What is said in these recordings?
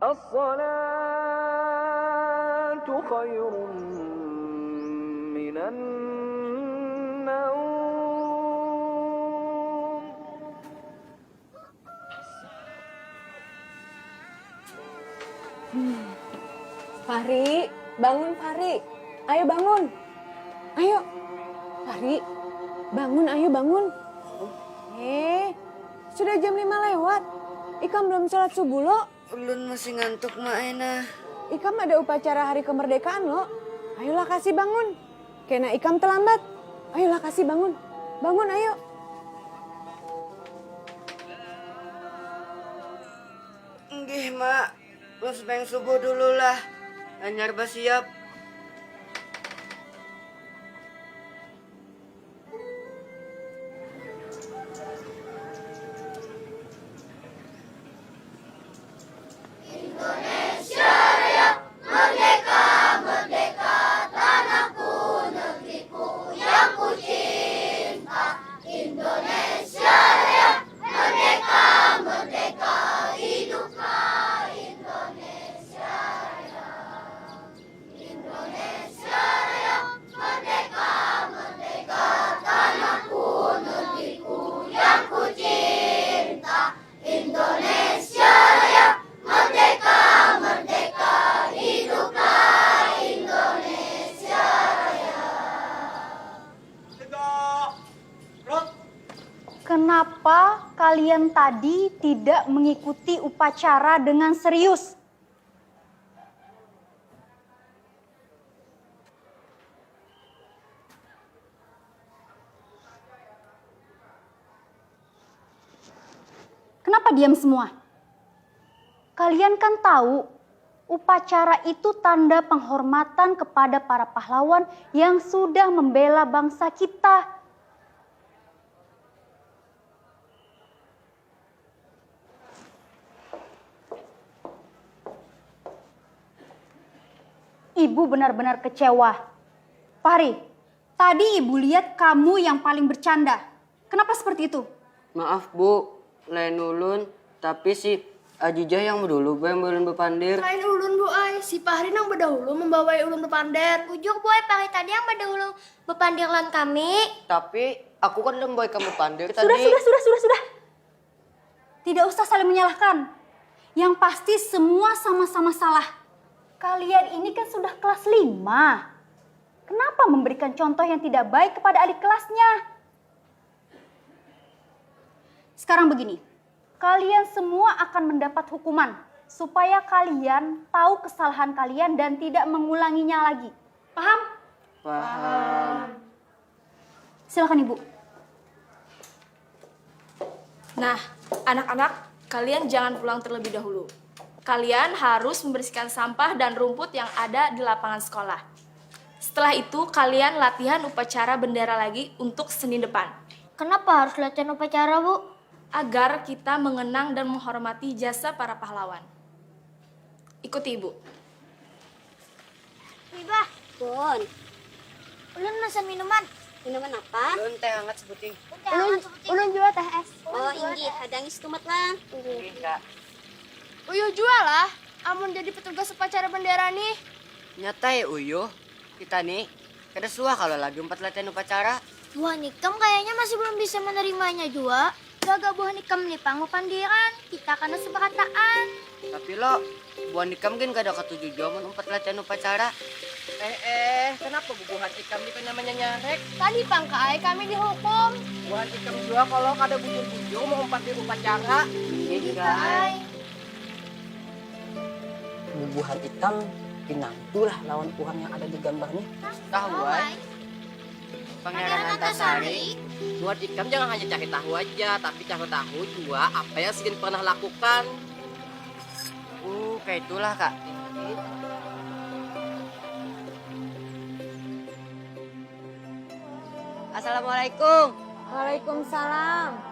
الصلاة خير من النوم. Fahri, bangun Fahri. Ayo bangun. Ayo. Fahri, bangun, ayo bangun. Sudah jam 5 lewat. Ikam belum sholat subuh lo. Ulun masih ngantuk Mak Ena. Ikam ada upacara hari kemerdekaan lo. Ayolah kasih bangun. Kena Ikam terlambat. Ayolah kasih bangun. Bangun ayo. Nggih Mak, lu sebeng subuh dulu lah. Anyar siap. Kenapa kalian tadi tidak mengikuti upacara dengan serius? Kenapa diam semua? Kalian kan tahu, upacara itu tanda penghormatan kepada para pahlawan yang sudah membela bangsa kita. Ibu benar-benar kecewa. Fahri, tadi ibu lihat kamu yang paling bercanda. Kenapa seperti itu? Maaf Bu, lain ulun. Tapi si Ajijah yang dulu yang ulun bepandir. Lain ulun Bu ay, si Fahri nang berdahulu membawai ulun bepandir. Ujuk Bu ay, Fahri tadi yang berdahulu bepandir lan kami. Tapi aku kan udah membawa kamu pandir tadi. Sudah. Tidak usah saling menyalahkan. Yang pasti semua sama-sama salah. Kalian ini kan sudah kelas 5. Kenapa memberikan contoh yang tidak baik kepada adik kelasnya? Sekarang begini, kalian semua akan mendapat hukuman supaya kalian tahu kesalahan kalian dan tidak mengulanginya lagi. Paham? Paham. Silakan Ibu. Nah, anak-anak, kalian jangan pulang terlebih dahulu. Kalian harus membersihkan sampah dan rumput yang ada di lapangan sekolah. Setelah itu, kalian latihan upacara bendera lagi untuk Senin depan. Kenapa harus latihan upacara, Bu? Agar kita mengenang dan menghormati jasa para pahlawan. Ikuti Ibu. Ibah. Bun. Ulun pesan minuman. Minuman apa? Ulun teh hangat sebuting. Ulun juga teh es. Oh, ini hadang istumat lah. Enggak. Uyuh jual lah, amun jadi petugas upacara bendera nih. Nyata ya Uyuh, kita nih kada suah kalau lagi latihan upacara. Buah nikam kayaknya masih belum bisa menerimanya juga. Gagak buah nikam nih pang pandiran. Kita karena sepakataan. Tapi lo, buah nikam kan kada ketujuh jaman latihan upacara. Kenapa bubuhan ikam itu namanya nyarek? Tadi pangkai kami dihukum. Buah ikam juga kalau kada bujur-bujur mau di upacara. Iya. Bubuhan hitam pinangtulah lawan Tuhan yang ada di gambarnya. Tahu ay. Pangeran Antasari. Buat ikam jangan hanya cari tahu aja, tapi cari tahu juga apa yang Sigin pernah lakukan. Kayak itulah Kak. Assalamualaikum. Waalaikumsalam.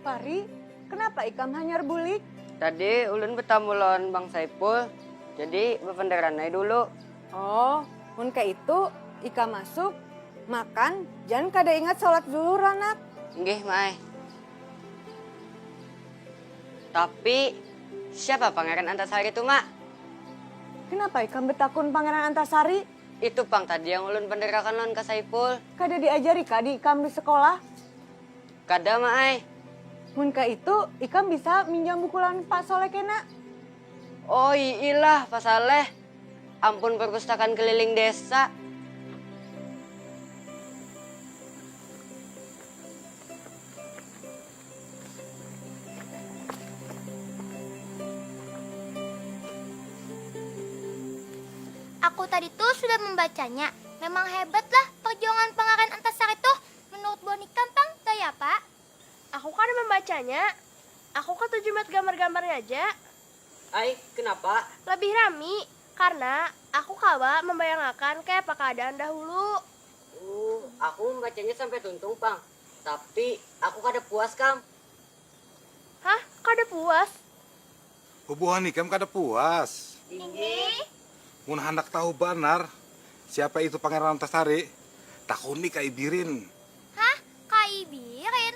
Fahri, kenapa Ikam hanyar bulik? Tadi ulun bertamu lawan Bang Saipul, jadi berpenderanai dulu. Oh, mun kayak itu Ikam masuk, Makan, jangan kada ingat sholat zuhur anak. Nggih, Mai. Tapi siapa Pangeran Antasari itu, Mak? Kenapa ikam betakun Pangeran Antasari? Itu Pang tadi yang ulun penderakan lawan Kak Saipul. Kada diajari kadi ikam di sekolah. Kada, Mai. Mun ka itu, ikam bisa minjam buku lawan Pak Soleh kena. Oh iyalah, Pak Saleh. Ampun perpustakaan keliling desa. Aku tadi tuh sudah membacanya. Memang hebatlah perjuangan Pangeran Antasari tuh. Menurut Bonikam, Pang, tahu ya, Pak? Aku kan membacanya. Aku kan lihat gambar-gambarnya aja. Ai, kenapa? Lebih rami, karena aku kawa membayangkan kayak apa keadaan dahulu. Aku membacanya sampai tuntung, Pang. Tapi aku kada puas, Kam. Hah? Kada puas? Hubungan ikam kada puas. Mun hendak tahu benar siapa itu Pangeran Antasari, takuni Kak Ibirin. Hah? Kak Ibirin?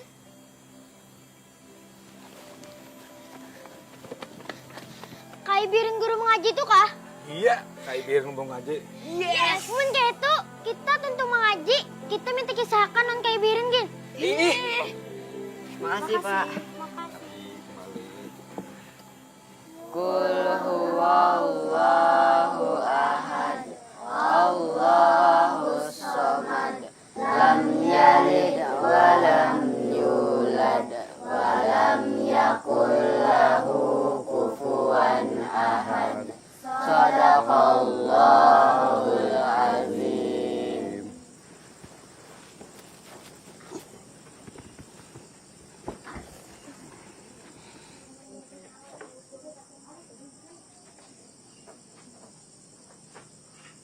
Kak Ibirin guru mengaji tuh kah? Iya, Kak Ibirin mau ngaji. Yes! Mun kayak itu, kita tentu mengaji. Kita minta kisahkan non Kak Ibirin, Gin. Makasih, Pak. Makasih. Kul huwallahu ahad. Allahus samad. Lam yalid wa lam yulad wa lam yakul lahu kufuwan ahad. Shadaqallahul azim.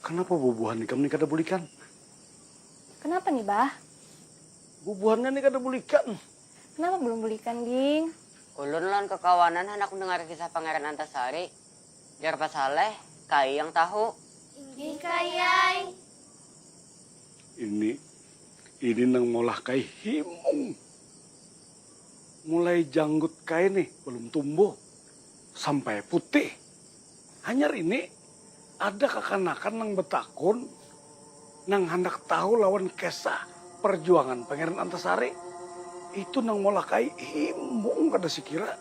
Kenapa bubuhan ikam ni kada bulikan? Kenapa nih, Bah? Bubuhannya ni kada bulikan. Kenapa belum belikan, Ging? Ulun lawan kekawanan hendak mendengar kisah Pangeran Antasari. Biar Pak Saleh, Kai yang tahu. Kayai. Ini nang molah kai himung. Mulai janggut kai nih belum tumbuh sampai putih. Hanyar ini ada kekanakan nang betakun nang hendak tahu lawan kisah perjuangan Pangeran Antasari. Itu nang molah kai himung kada sikira.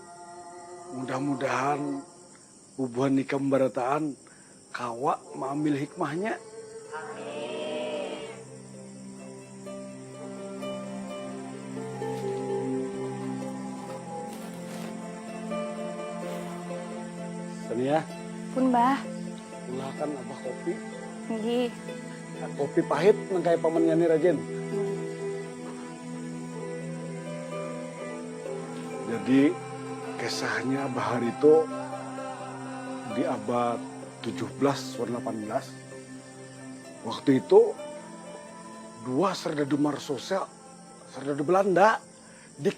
Mudah-mudahan bubuhan ikam barataan kawa mengambil hikmahnya. Sania, Pun, Bah. ulahkan abah kopi. Nggih. Kopi pahit nang kaya pamannya ni Rajen. Jadi kisahnya Abah Harito di abad 17 warna 18. Waktu itu dua serdadu Marsosial, serdadu Belanda di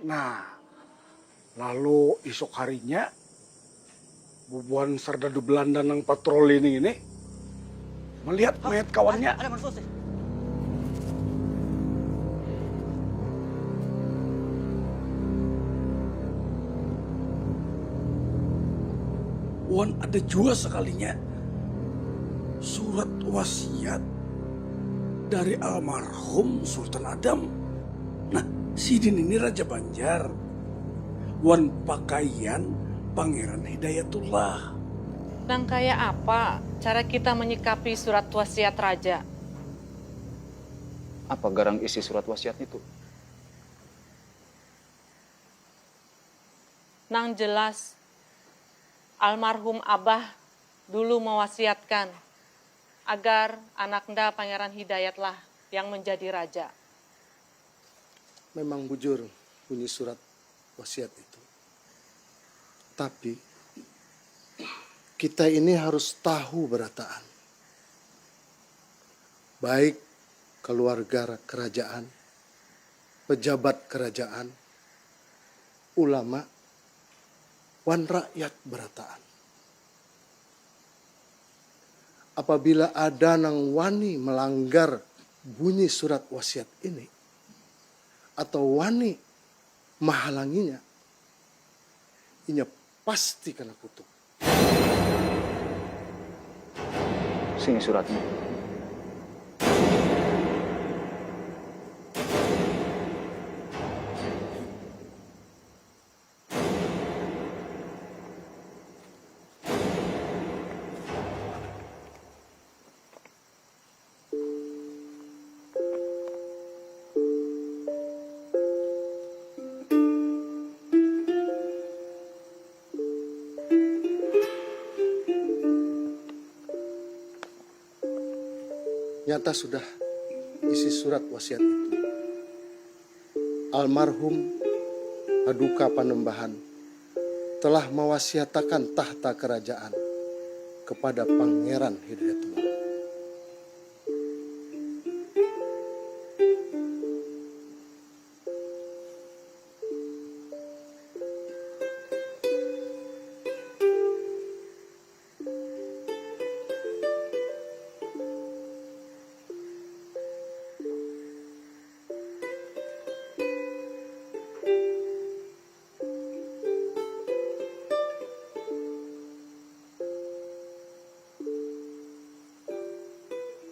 Nah, lalu esok harinya bubuhan serdadu Belanda nang patroli ini melihat mayat kawannya. Ada Marsos. Wan ada juga sekalinya surat wasiat dari almarhum Sultan Adam. Nah, Sidin ini Raja Banjar. Wan pakaian Pangeran Hidayatullah. Nang kayak apa cara kita menyikapi surat wasiat raja? Apa garang isi surat wasiat itu? Nang jelas almarhum Abah dulu mewasiatkan agar anaknya Pangeran Hidayatlah yang menjadi raja. Memang bujur bunyi surat wasiat itu. Tapi kita ini harus tahu berataan. baik keluarga kerajaan, pejabat kerajaan, ulama, wan rakyat berataan. Apabila ada nang wani melanggar bunyi surat wasiat ini, atau wani menghalanginya, inya pasti kena kutuk. Sini suratnya. Nyata sudah isi surat wasiat itu. Almarhum Paduka Panembahan telah mewasiatakan tahta kerajaan kepada Pangeran Hidayatullah.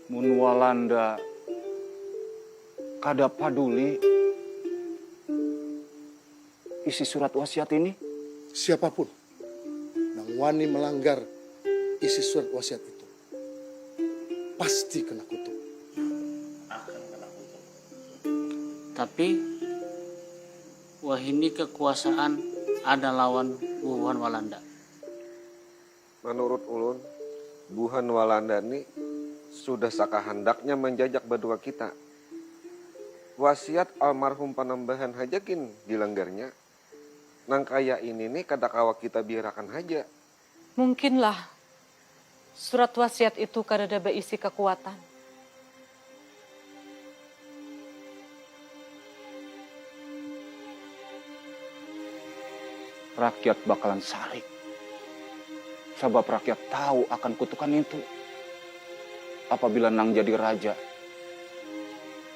Mun Walanda kada paduli isi surat wasiat ini? Siapapun yang wani melanggar isi surat wasiat itu pasti kena kutuk. Tapi wah ini kekuasaan ada lawan Wuhan Walanda. Menurut ulun, Wuhan Walanda ini sudah sakahandaknya menjajak berdua kita. Wasiat almarhum Panembahan hajakin dilanggarnya. Nang kaya ini nih kadakawa kita biarkan aja. Mungkinlah surat wasiat itu kada berisi kekuatan. Rakyat bakalan sarik. Sebab rakyat tahu akan kutukan itu. Apabila nang jadi raja,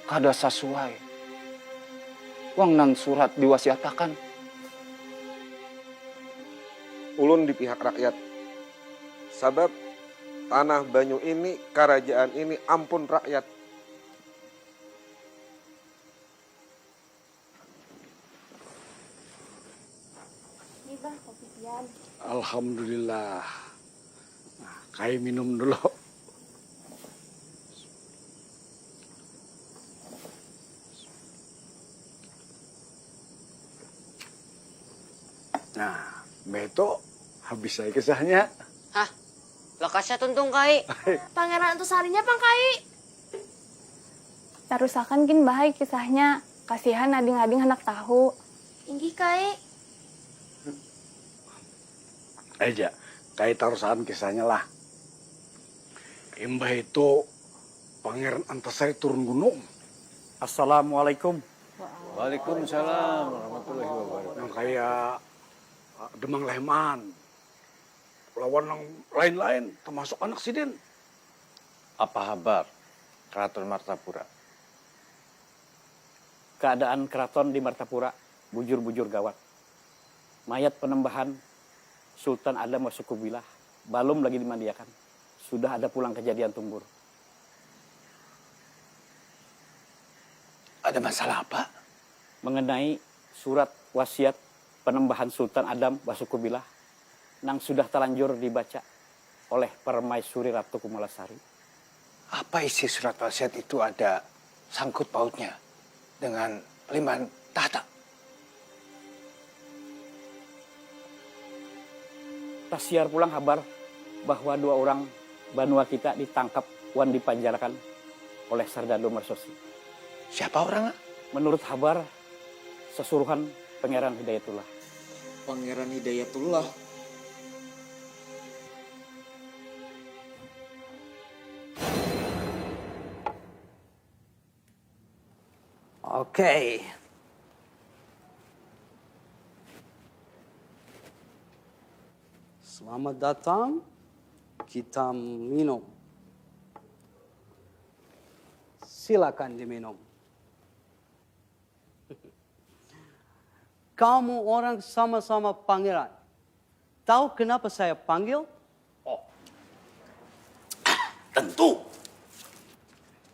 kada sesuai. Wang nang surat diwasiatakan. Ulun di pihak rakyat. Sebab tanah Banyu ini, kerajaan ini ampun rakyat. Alhamdulillah. Nah, kai minum dulu. Nah, Beto habis saya kisahnya. Hah? Lokasinya tuntung kai. Pangeran Antasarinya Pang Kai. Tarusakan kin bahay kisahnya. Kasihan ading-ading hendak tahu. Inggi Kai. Aja, kai tarusan kisahnya lah. Imbah itu Pangeran Antasari turun gunung. Assalamualaikum. Waalaikumsalam warahmatullahi wabarakatuh. Yang kayak Demang Leman. Lawan yang lain-lain, termasuk anak Sidin. Apa kabar Keraton Martapura? Keadaan keraton di Martapura bujur-bujur gawat. Mayat Panembahan Sultan Adam Wasukubilah belum lagi dimandiakan. Sudah ada pulang kejadian tumbur. Ada masalah apa? Mengenai surat wasiat Panembahan Sultan Adam Wasukubilah yang sudah terlanjur dibaca oleh Permaisuri Ratu Kumalasari. Apa isi surat wasiat itu ada sangkut pautnya dengan liman tahta? Tasiar pulang kabar bahwa 2 orang Banua kita ditangkap wan dipanjarakan oleh Sardado Mersosi. Siapa orangnya? Menurut kabar sesuruhan Pangeran Hidayatullah. Pangeran Hidayatullah. Oke. Selamat datang. Kita minum. Silakan diminum. Kamu orang sama-sama pangeran. Tahu kenapa saya panggil? Tentu.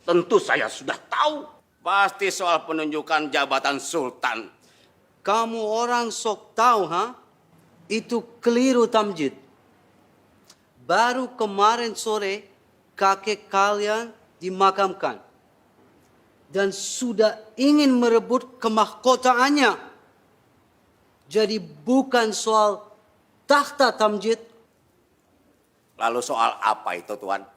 Tentu saya sudah tahu. Pasti soal penunjukan jabatan sultan. Kamu orang sok tahu, ha? Itu keliru, Tamjid. Baru kemarin sore kakek kalian dimakamkan. Dan sudah ingin merebut kemahkotaannya. Jadi bukan soal takhta, Tamjid. Lalu soal apa itu, Tuan?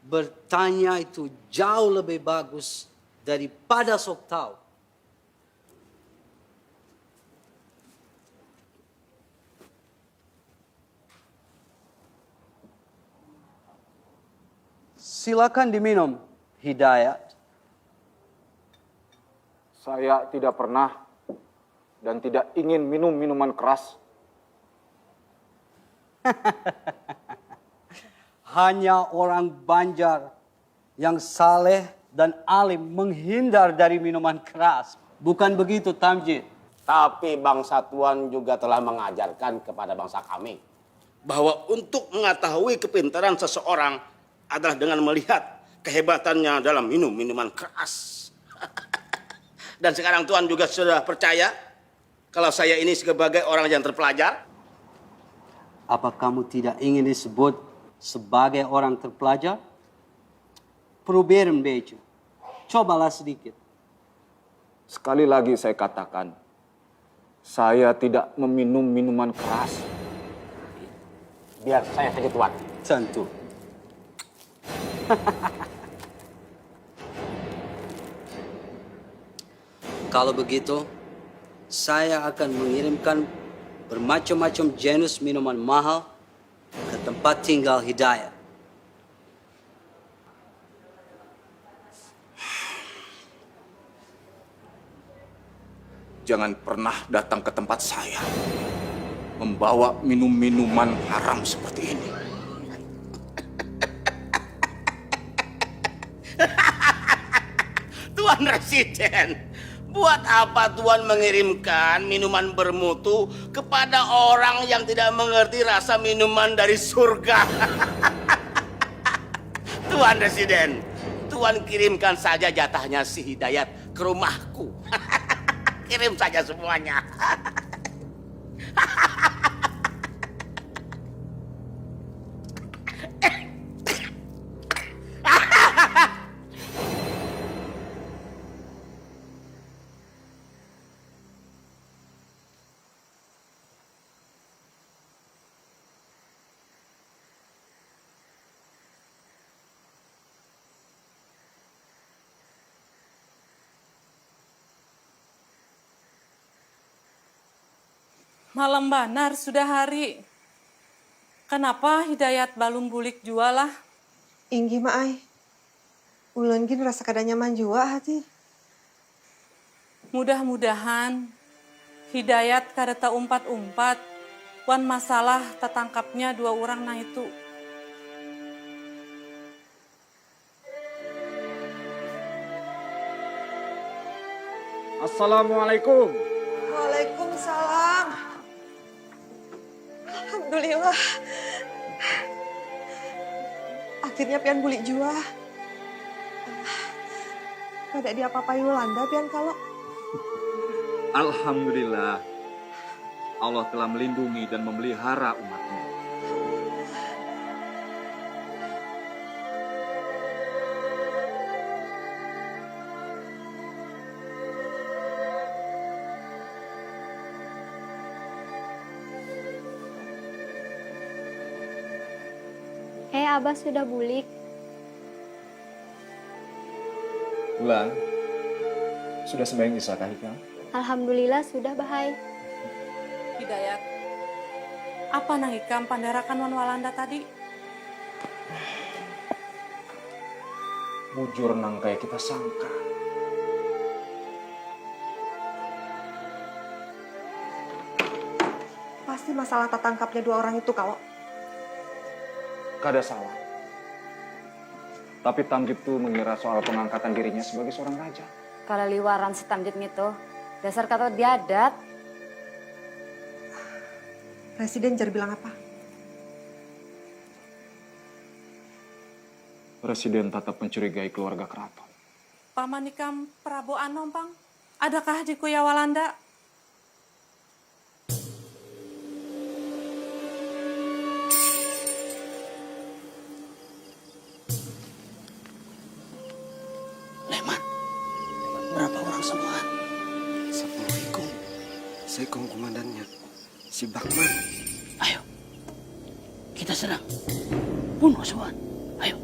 Bertanya itu jauh lebih bagus daripada sok tahu. Silakan diminum, Hidayat. Saya tidak pernah dan tidak ingin minum minuman keras. Hanya orang Banjar yang saleh dan alim menghindar dari minuman keras. Bukan begitu, Tamjid? Tapi bangsa Tuan juga telah mengajarkan kepada bangsa kami bahwa untuk mengetahui kepintaran seseorang adalah dengan melihat kehebatannya dalam minum minuman keras. Dan sekarang Tuan juga sudah percaya kalau saya ini sebagai orang yang terpelajar? Apa kamu tidak ingin disebut sebagai orang terpelajar? Probeer een beetje. Cobalah sedikit. Sekali lagi saya katakan, saya tidak meminum minuman keras. Biar saya saja, Tuan. Tentu. Kalau begitu, saya akan mengirimkan bermacam-macam jenis minuman mahal ke tempat tinggal Hidayat. Jangan pernah datang ke tempat saya membawa minum-minuman haram seperti ini. Tuan Residen, buat apa Tuan mengirimkan minuman bermutu kepada orang yang tidak mengerti rasa minuman dari surga? Tuan Residen, Tuan kirimkan saja jatahnya si Hidayat ke rumahku. Kirim saja semuanya. Malam banar sudah hari. Kenapa Hidayat balung bulik jualah? Inggi maai. Ulun gin rasa kada nyaman jua hati. Mudah-mudahan Hidayat kada tak umpat-umpat. Wan masalah tertangkapnya dua orang nah itu. Assalamualaikum. Waalaikumsalam. Alhamdulillah. Akhirnya pian buli jua. Kada diapa-apai Yolanda pian kalau. Alhamdulillah. Allah telah melindungi dan memelihara umatnya. Abah sudah bulik. Bulan, sudah sembahyang isya kah Hikam? Alhamdulillah sudah, Bahai. Hidayat, apa nang Hikam pandarakan Wan Walanda tadi? bujur nang kayak kita sangka. Pasti masalah tertangkapnya 2 orang itu, Kak. Kada salah. Tapi Tamjid tuh mengira soal pengangkatan dirinya sebagai seorang raja. Kalau liwaran si Tamjid gitu, dasar kata diadat. Presiden jar bilang apa? Presiden tetap mencurigai keluarga keraton. Paman ikam Prabu Anom, Pang. Adakah di Kuya Walanda? Berapa orang semua? 10 ikung. Saya ikung komandannya, si Bakman. Ayo, kita serang. Bunuh semua. Ayo.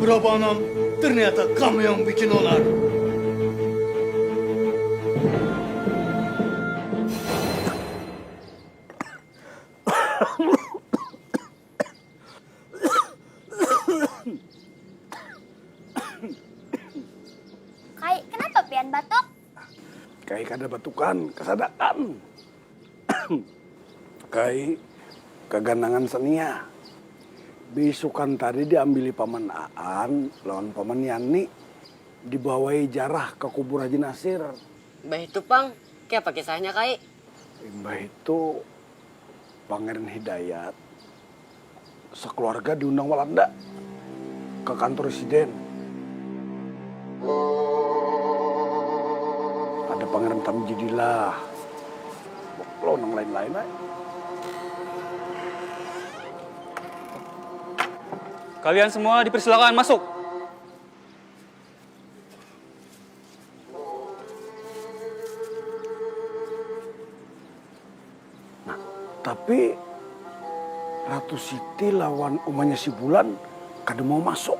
Prabu Anam, ternyata kamu yang bikin onar. Kai, kenapa pian batuk? Kai kada batukan, kesadakan. Kai keganangan senia. Besokan tadi diambili paman Aan lawan paman Yani, dibawai jarah ke kubur Haji Nasir. Mbah itu, Pang, kayak apa kisahnya, Kai? Mbah itu Pangeran Hidayat sekeluarga diundang Walanda ke kantor residen. Ada Pangeran Tamjidillah, lo nang lain-lain aja. Kalian semua dipersilakan masuk. Nah, tapi Ratu Siti lawan umahnya si Bulan kada mau masuk.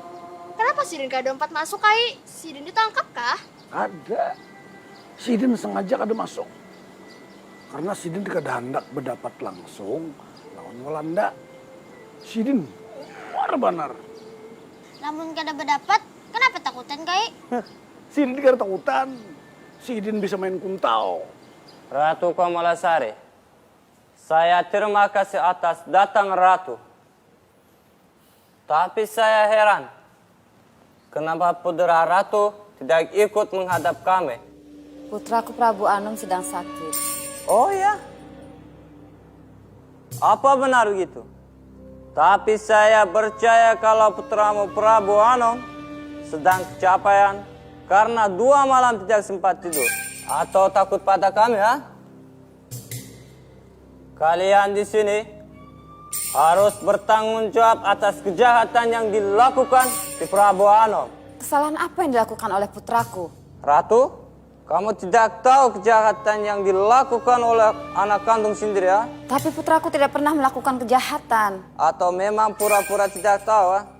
Kenapa Sidin kada 4 masuk, Kai? Sidin ditangkap kah? Ada. Sidin sengaja kada masuk. Karena Sidin kada hendak berdapat langsung lawan Walanda. Sidin benar. Namun kada berdapat, kenapa takutan, Kai? Sidin kada takutan. Sidin bisa main kuntau. Ratu Kamalasari, saya terima kasih atas datang Ratu. Tapi saya heran, kenapa Putera Ratu tidak ikut menghadap kami? Putraku Prabu Anom sedang sakit. Oh ya? Apa benar begitu? Tapi saya percaya kalau putramu Prabu Anom sedang kecapean karena 2 malam tidak sempat tidur. Atau takut pada kami, ha? Kalian di sini harus bertanggung jawab atas kejahatan yang dilakukan di Prabu Anom. Kesalahan apa yang dilakukan oleh putraku? Ratu, kamu tidak tahu kejahatan yang dilakukan oleh anak kandung sendiri, ya? Tapi putraku tidak pernah melakukan kejahatan. Atau memang pura-pura tidak tahu, ha?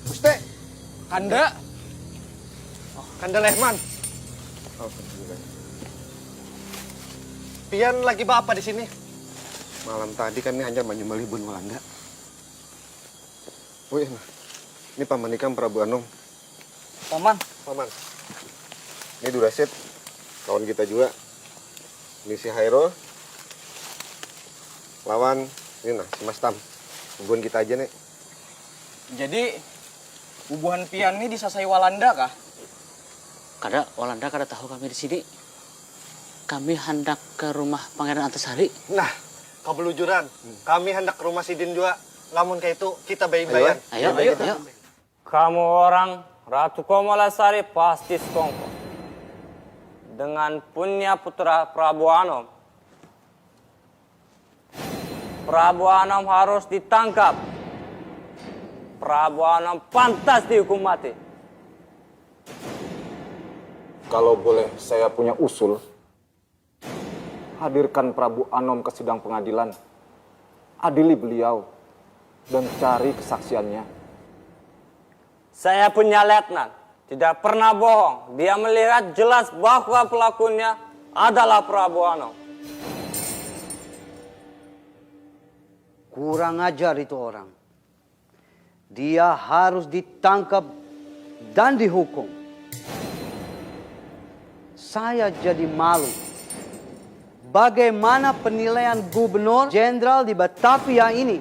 Gusti, Kanda. Oh, Kanda Lehman. Pian lagi apa di sini? Malam tadi kan ini hanya menyembelih bun Walanda. Oh iya, ini Paman Nikam Prabu Anom. Paman. Paman. Ini Durasit, kawan kita juga. Ini si Hairul. Lawan, ini nah, si Mas Tam. Hubungan kita aja, Nek. Jadi, Ubuhan Pian ini disasai Walanda kah? Kada, Walanda kada tahu kami di sini. Kami hendak ke rumah Pangeran Antasari. Nah, kebelujuran. Kami hendak ke rumah Sidin juga. Lamun kayak itu, kita bayi-bayan. Ayo. Kamu orang Ratu Komalasari pasti sekongkol. Dengan punya putra Prabu Anom. Prabu Anom harus ditangkap. Prabu Anom pantas dihukum mati. Kalau boleh saya punya usul, hadirkan Prabu Anom ke sidang pengadilan. Adili beliau dan cari kesaksiannya. Saya punya letnan, tidak pernah bohong. Dia melihat jelas bahwa pelakunya adalah Prabu Anom. Kurang ajar itu orang. Dia harus ditangkap dan dihukum. Saya jadi malu. Bagaimana penilaian Gubernur Jenderal di Batavia ini?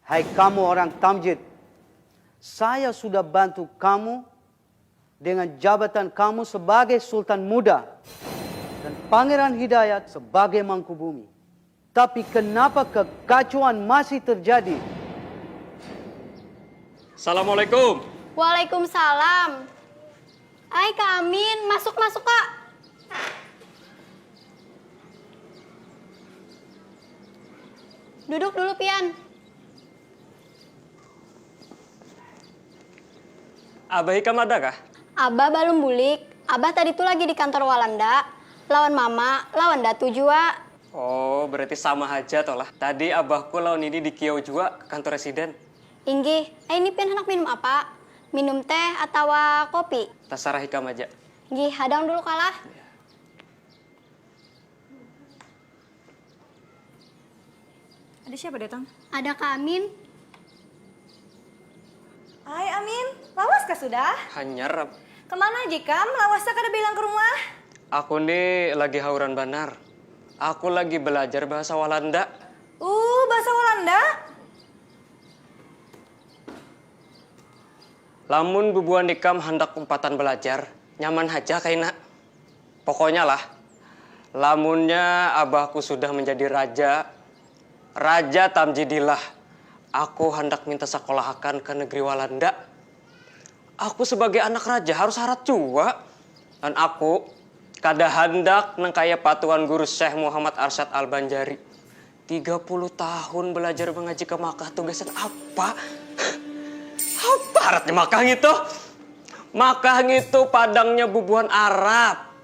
Hai kamu orang Tamjid, saya sudah bantu kamu dengan jabatan kamu sebagai Sultan Muda dan Pangeran Hidayat sebagai Mangkubumi. Tapi kenapa kekacauan masih terjadi? Assalamualaikum. Waalaikumsalam. Hai Kak Amin, masuk Kak. Duduk dulu Pian. Abah Hikam ada kah? Abah belum bulik. Abah tadi tuh lagi di kantor Walanda. Lawan Mama, lawan Datu juga. Oh, berarti sama aja toh lah. Tadi abahku lawan ini di Kiau juga, kantor residen. Inggih, ini Pian hendak minum apa? Minum teh atau kopi? Terserah Hikam aja. Inggih, hadang dulu kalah. Ada siapa datang? Ada Kak Amin. Hai Amin, lawas kah sudah? Hanyar. Kemana aja Kam? Lawas kada bilang ke rumah? Aku nih lagi hauran banar. Aku lagi belajar bahasa Walanda. Bahasa Walanda? Lamun bubuan Nikam hendak umpatan belajar, nyaman aja kaina. Pokoknya lah, lamunnya abahku sudah menjadi Raja Tamjidillah. Aku hendak minta sekolahakan ke negeri Walanda. Aku sebagai anak raja harus syarat juga. Dan aku kada hendak nang kaya patuan guru Syekh Muhammad Arsyad Al-Banjari. 30 tahun belajar mengaji ke Makkah, tugasan apa? Apa artinya Makkah itu? Makkah itu padangnya bubuhan Arab.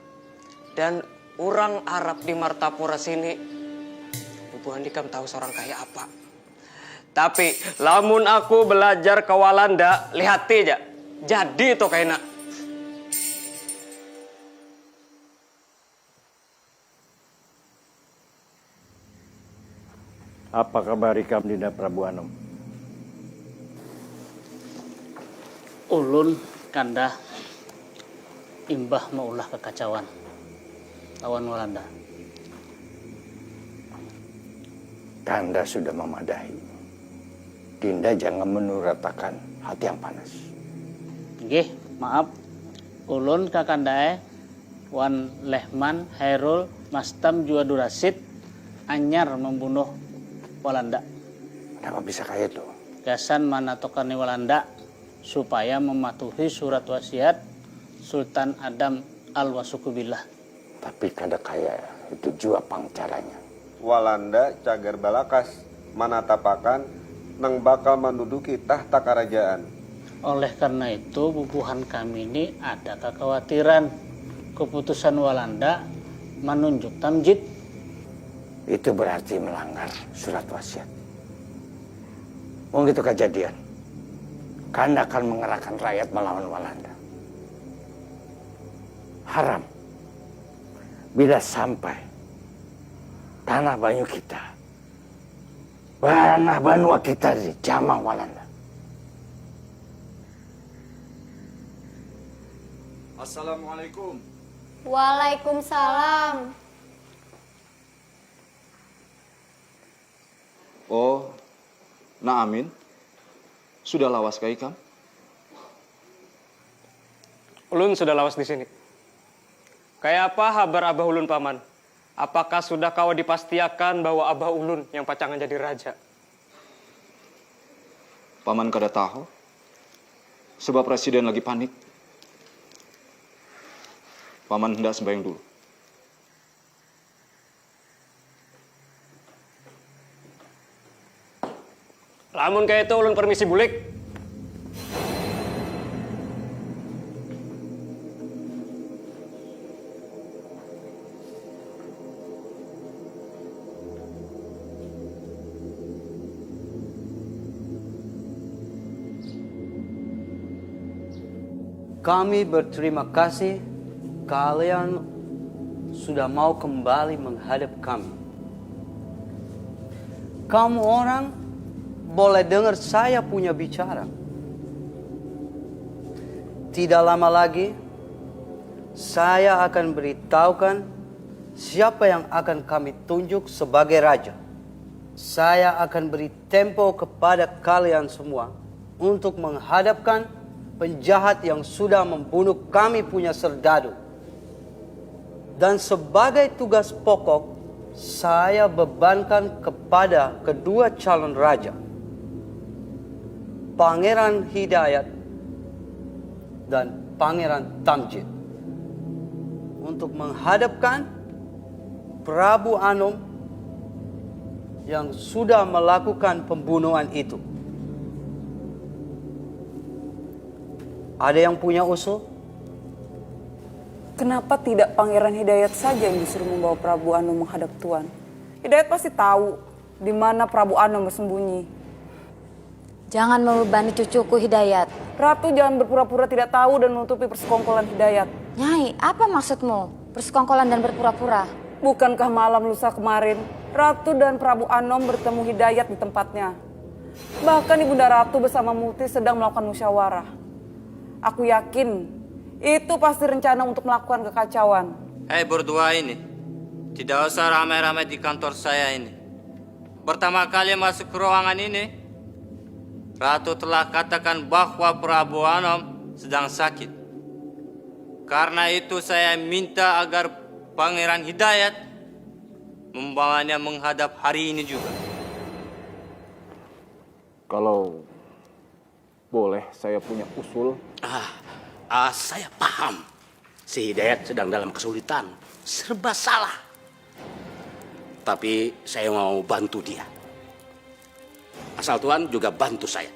Dan orang Arab di Martapura sini, bubuhan Nikam tahu seorang kaya apa. Tapi lamun aku belajar ke Walanda, lihat aja. Jadi itu kayaknya. Apa kabar Ikam Dinda Prabu Anom? Ulun kanda imbah maulah kekacauan lawan Walanda. Kanda sudah memadahi. Dinda jangan menuratakan hati yang panas. Nggih, maaf. Ulun kakandae Wan Lehman, Hairul, Mastam, juga Durasid anyar membunuh Walanda. Kenapa bisa kayak itu? Gasan manatokani Walanda supaya mematuhi surat wasiat Sultan Adam Al-Wasukubillah. Tapi kada kaya itu juga pangcaranya. Walanda cagar balakas manatapakan nang bakal menduduki tahta kerajaan. Oleh karena itu bubuhan kami ini ada kekhawatiran keputusan Walanda menunjuk Tamjid. Itu berarti melanggar surat wasiat. Begitu kejadian, Kanda akan mengerahkan rakyat melawan Walanda. Haram bila sampai tanah Banyu kita, tanah Banua kita dijamah Walanda. Assalamualaikum. Waalaikumsalam. Oh, nah Amin. Sudah lawas kah Ikam? Ulun sudah lawas di sini. Kayak apa kabar Abah Ulun, Paman? Apakah sudah kau dipastiakan bahwa Abah Ulun yang pacangan jadi raja? Paman kada tahu. Sebab presiden lagi panik. Paman hendak sembahyang dulu. Lamun kayak itu ulun permisi bulik. Kami berterima kasih kalian sudah mau kembali menghadap kami. Kamu orang boleh dengar saya punya bicara. Tidak lama lagi, saya akan beritahukan siapa yang akan kami tunjuk sebagai raja. Saya akan beri tempo kepada kalian semua untuk menghadapkan penjahat yang sudah membunuh kami punya serdadu. Dan sebagai tugas pokok, saya bebankan kepada kedua calon raja, Pangeran Hidayat dan Pangeran Tamjid, untuk menghadapkan Prabu Anom yang sudah melakukan pembunuhan itu. Ada yang punya usul? Kenapa tidak Pangeran Hidayat saja yang disuruh membawa Prabu Anom menghadap Tuan? Hidayat pasti tahu di mana Prabu Anom bersembunyi. Jangan membebani cucuku Hidayat. Ratu jangan berpura-pura tidak tahu dan menutupi persekongkolan Hidayat. Nyai, apa maksudmu? Persekongkolan dan berpura-pura? Bukankah malam lusa kemarin Ratu dan Prabu Anom bertemu Hidayat di tempatnya? Bahkan Ibunda Ratu bersama Muti sedang melakukan musyawarah. Aku yakin itu pasti rencana untuk melakukan kekacauan. Hei berdua ini, tidak usah ramai-ramai di kantor saya ini. Pertama kali masuk ke ruangan ini, Ratu telah katakan bahwa Prabu Anom sedang sakit. Karena itu saya minta agar Pangeran Hidayat membawanya menghadap hari ini juga. Kalau boleh saya punya usul. Saya paham. Si Hidayat sedang dalam kesulitan. Serba salah. Tapi saya mau bantu dia. Asal Tuhan juga bantu saya.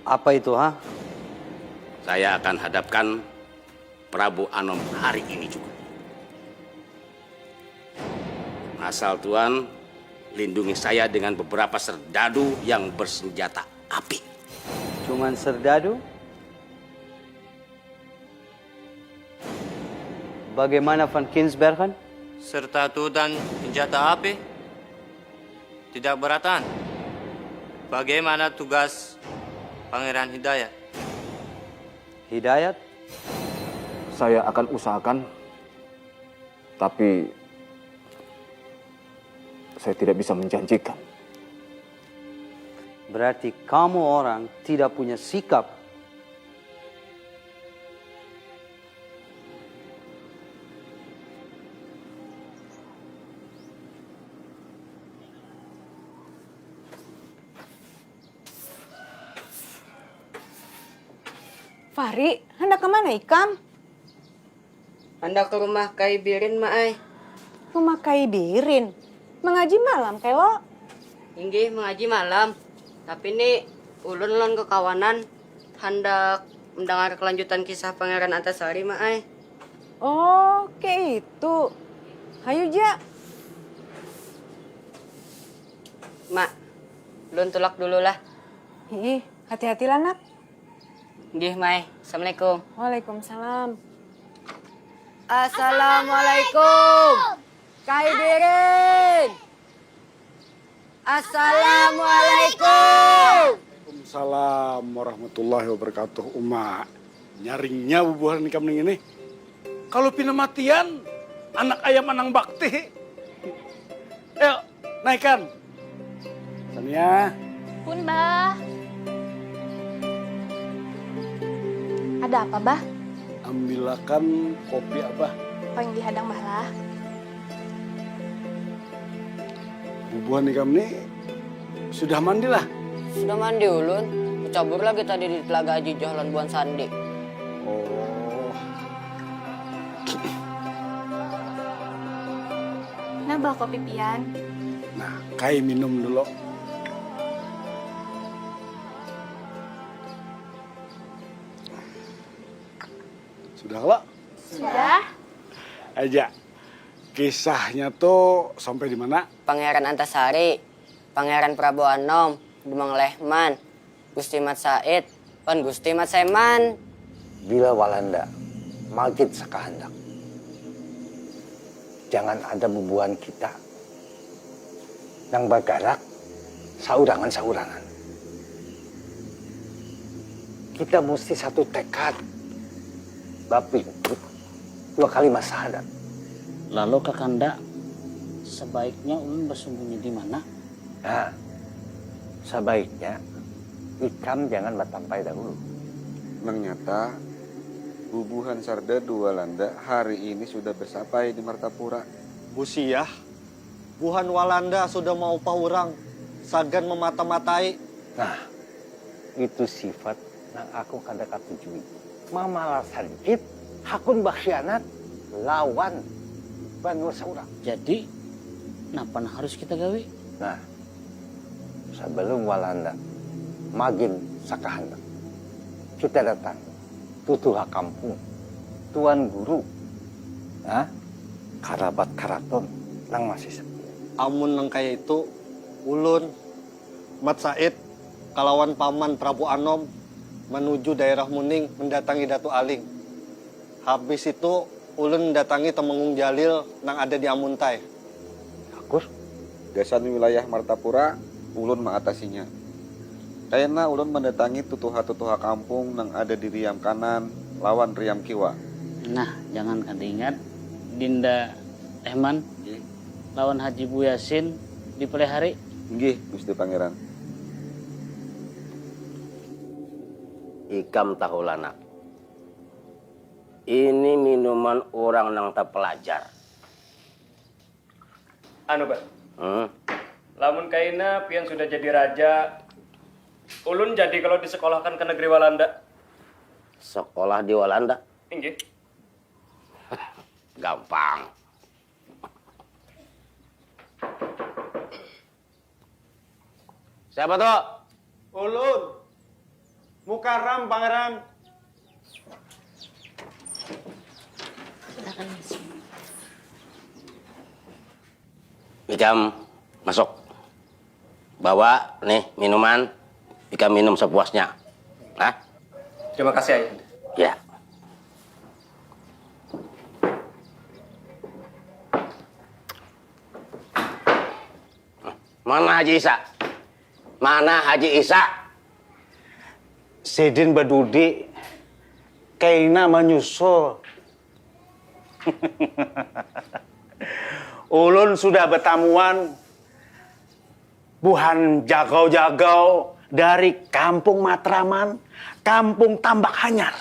Apa itu, ha? Saya akan hadapkan Prabu Anom hari ini juga. Asal Tuhan lindungi saya dengan beberapa serdadu yang bersenjata api. Cuman serdadu? Bagaimana Van Kinsbergen? Serdadu dan senjata api tidak beratan. Bagaimana tugas Pangeran Hidayat? Hidayat? Saya akan usahakan, tapi saya tidak bisa menjanjikan. Berarti kamu orang tidak punya sikap. Fahri, hendak kemana Ikam? Hendak ke rumah Kai Birin, Maai. Rumah Kai Birin? Mengaji malam, Kelo? Inggih, mengaji malam. Tapi ini ulun ke kawanan hendak mendengar kelanjutan kisah Pangeran Antasari, Maai. Oh, kayak itu. Hayu, Ja. Mak, ulun tulak dulu lah. Ih, hati-hati lah, Nak. Nggih, Mai. Assalamualaikum. Waalaikumsalam. Assalamualaikum. Kai Birin. Assalamualaikum. Waalaikumsalam warahmatullahi wabarakatuh. Uma, nyaringnya bubuhan nikam ini. Kalau pina matian, anak ayam anang bakti. Ayo, naikkan. Sania. Pun, Bah. Ada apa, Bah? Ambilakan kopi Abah. Apa yang dihadang, Bah lah? Bubuhan nikam ini sudah mandi lah. Sudah mandi ulun. Kecabur lagi tadi di Telaga Haji Johlan Buan Sandi. Oh. Nah, bawa kopi pian. Nah, Kai minum dulu. Sudah lah? Sudah. Aja. Kisahnya tuh sampai di mana? Pangeran Antasari, Pangeran Prabu Anom, Demang Lehman, Gusti Mat Said, Pan Gusti Mat Seman. Bila Walanda magid sakahandak, jangan ada bubuhan kita yang bergerak saurangan-saurangan. Kita mesti satu tekad. Bapi, 2 kali syahadat. Lalu Kakanda, sebaiknya ulun bersembunyi di mana? Nah, sebaiknya Ikam jangan batampai dahulu. Ternyata bubuhan Sardadu Walanda hari ini sudah bersampai di Martapura. Busiah, buhan Walanda sudah mau paurang, sagan memata-matai. Nah, itu sifat yang aku kada katujui. Mamalah sedikit, hakun bakhsianat lawan Banu Saurang. Jadi, kenapa harus kita gawe? Nah, sebelum Walanda magin sakahandak, kita datang tutuha kampung, tuan guru, karabat karaton nang masih sepi. Amun nang kaya itu, ulun, Mat Said, kalawan paman Prabu Anom, menuju daerah Muning mendatangi Datu Aling. Habis itu ulun mendatangi Temenggung Jalil yang ada di Amuntai. Akur, desan wilayah Martapura, ulun mengatasinya. Karena ulun mendatangi tutuha-tutuha kampung yang ada di Riam Kanan lawan Riam Kiwa. Nah, jangan kada ingat Dinda Ehman lawan Haji Bu Yasin di Pelihari. Nggih, Gusti Pangeran. Ikam tahu lanak. Ini minuman orang nang tak pelajar. Anu, Pak. Lamun kaina pian sudah jadi raja, ulun jadi kalau disekolahkan ke negeri Walanda. Sekolah di Walanda? Inggih. Gampang. Siapa tuh? Ulun, Mukarram Pangeran. Ikam masuk. Bawa nih minuman. Ikam minum sepuasnya. Hah? Terima kasih, Ayah. Ya. Mana Haji Isa? Mana Haji Isa? Sidin Badudi kaina menyusul. Ulun sudah bertamuan buhan jagau-jagau dari Kampung Matraman, Kampung Tambak Hanyar.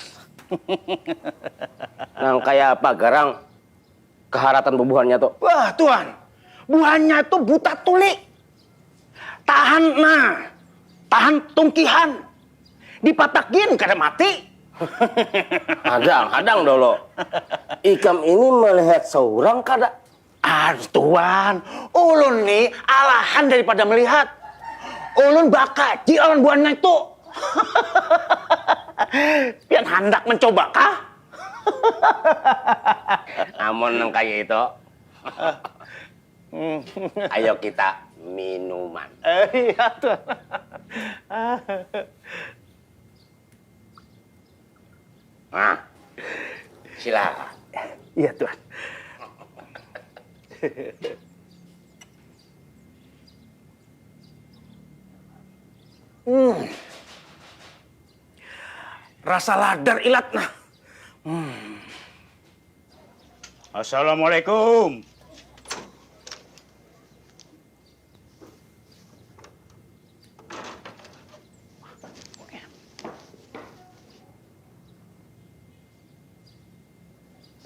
Nang kayak apa garang keharatan bubuhannya tuh? Wah Tuhan, buhannya tuh buta tuli. Tahan tungkihan. Dipatakin kada mati. Hadang dulu. Ikam ini melihat seorang kada. Tuan, ulun nih alahan daripada melihat. Ulun bakaji lawan buahnya itu. Pian hendak mencoba kah? Amun nang kaya itu. Ayo kita minuman. Iya Tuan. Nah, silakan. Iya, Tuan. Rasa ladar ilatna. Assalamualaikum.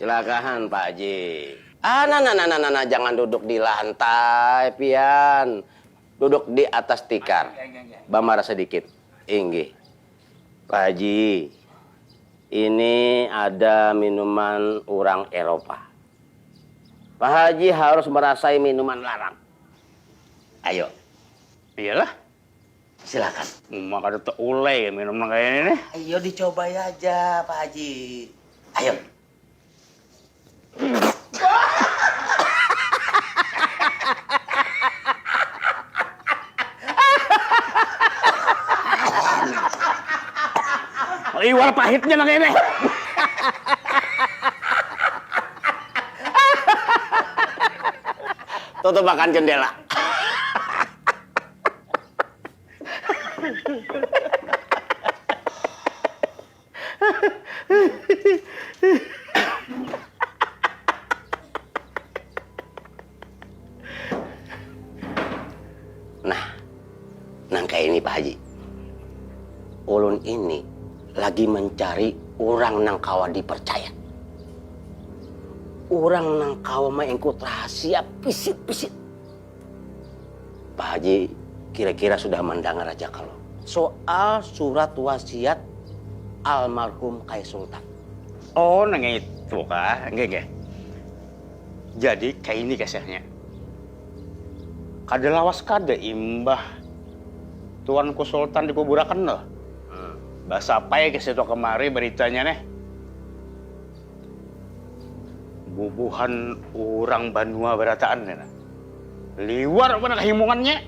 Silakan Pak Haji. Nah, jangan duduk di lantai, pian. Duduk di atas tikar. Bamara sedikit. Inggih. Pak Haji, ini ada minuman orang Eropa. Pak Haji harus merasai minuman larang. Ayo. Iyalah. Silakan. Maka ada ulai minuman kayak ini nih. Ayo dicoba aja Pak Haji. Ayo. Iwal pahitnya nang ini. Tutup makan jendela. Nah, nangka ini Pak Haji. Ulun ini lagi mencari orang nang kawa dipercaya. Orang nang kawa mengikut rahasia pisit-pisit. Pak Haji kira-kira sudah mendengar aja kalau soal surat wasiat almarhum Kai Sultan. Oh, nang itu kah? Enggak. Jadi kayak ini kisahnya. Kada lawas kada imbah Tuanku Sultan dikuburakan loh. Bahasa apa ya kesitu kemari beritanya nih? Bubuhan orang Banua Berataan nih. Liwar apa kehimungannya?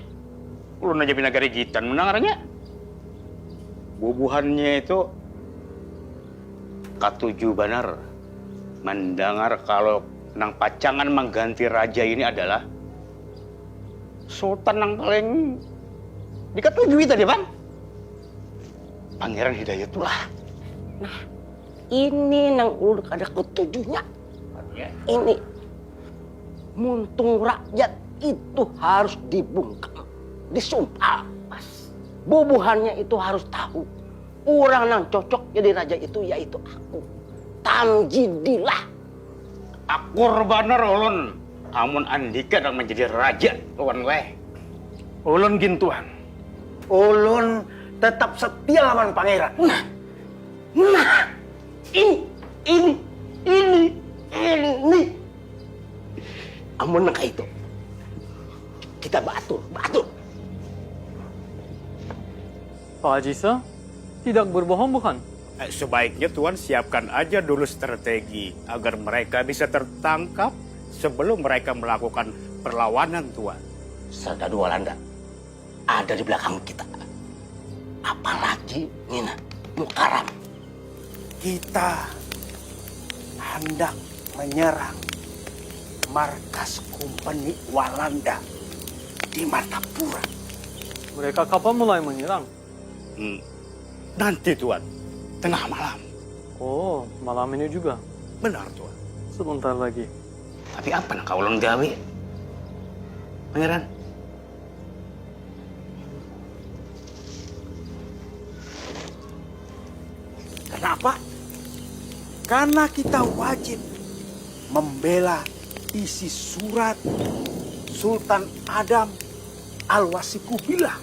Ulun aja pinagari gitan mendengarnya. Bubuhannya itu katuju benar mendengar kalau nang pacangan mengganti raja ini adalah Sultan yang paling diketujui tadi bang. Pangeran Hidayatullah. Nah, ini nang ulun ada ketujuhnya. Ini muntung rakyat itu harus dibungkam, disumpah. Bubuhannya itu harus tahu. Orang yang cocok jadi raja itu yaitu aku. Tamjidillah. Akur bener ulun. Amun andika dan menjadi raja tuan weh. Ulun gintuan. Ulun tetap setia lawan pangeran. Nah, ini. Amun nangka itu. Kita batur. Pak Haji Sah, tidak berbohong bukan? Sebaiknya Tuan siapkan aja dulu strategi agar mereka bisa tertangkap sebelum mereka melakukan perlawanan Tuan. Serdadu Walanda ada di belakang kita. Apalagi Nina Mukaram. Kita hendak menyerang markas kompeni Walanda di Martapura. Mereka kapan mulai menyerang? Nanti Tuan, tengah malam. Oh, malam ini juga? Benar Tuan. Sebentar lagi. Tapi apa nak kau ulun gawe? Pangeran? Kenapa? Karena kita wajib membela isi surat Sultan Adam Al-Wasikubillah.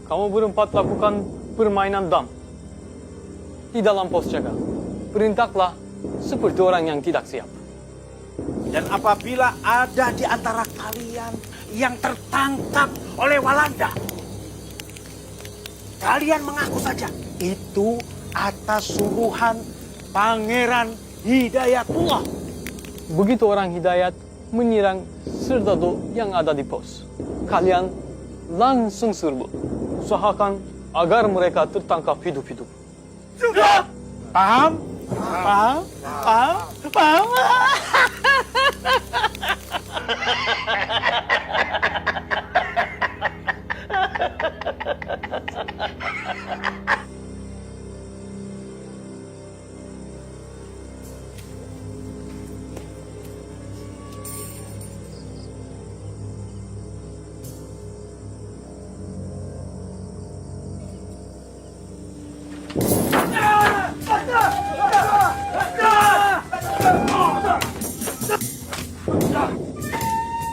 Kamu berempat lakukan permainan dam di dalam pos jaga. Perintahlah seperti orang yang tidak siap. Dan apabila ada di antara kalian yang tertangkap oleh Walanda, kalian mengaku saja itu atas suruhan Pangeran Hidayatullah. Begitu orang Hidayat menyerang serdadu yang ada di pos, kalian langsung serbu. Usahakan agar mereka tertangkap hidup-hidup. Paham? Paham? Paham? Paham?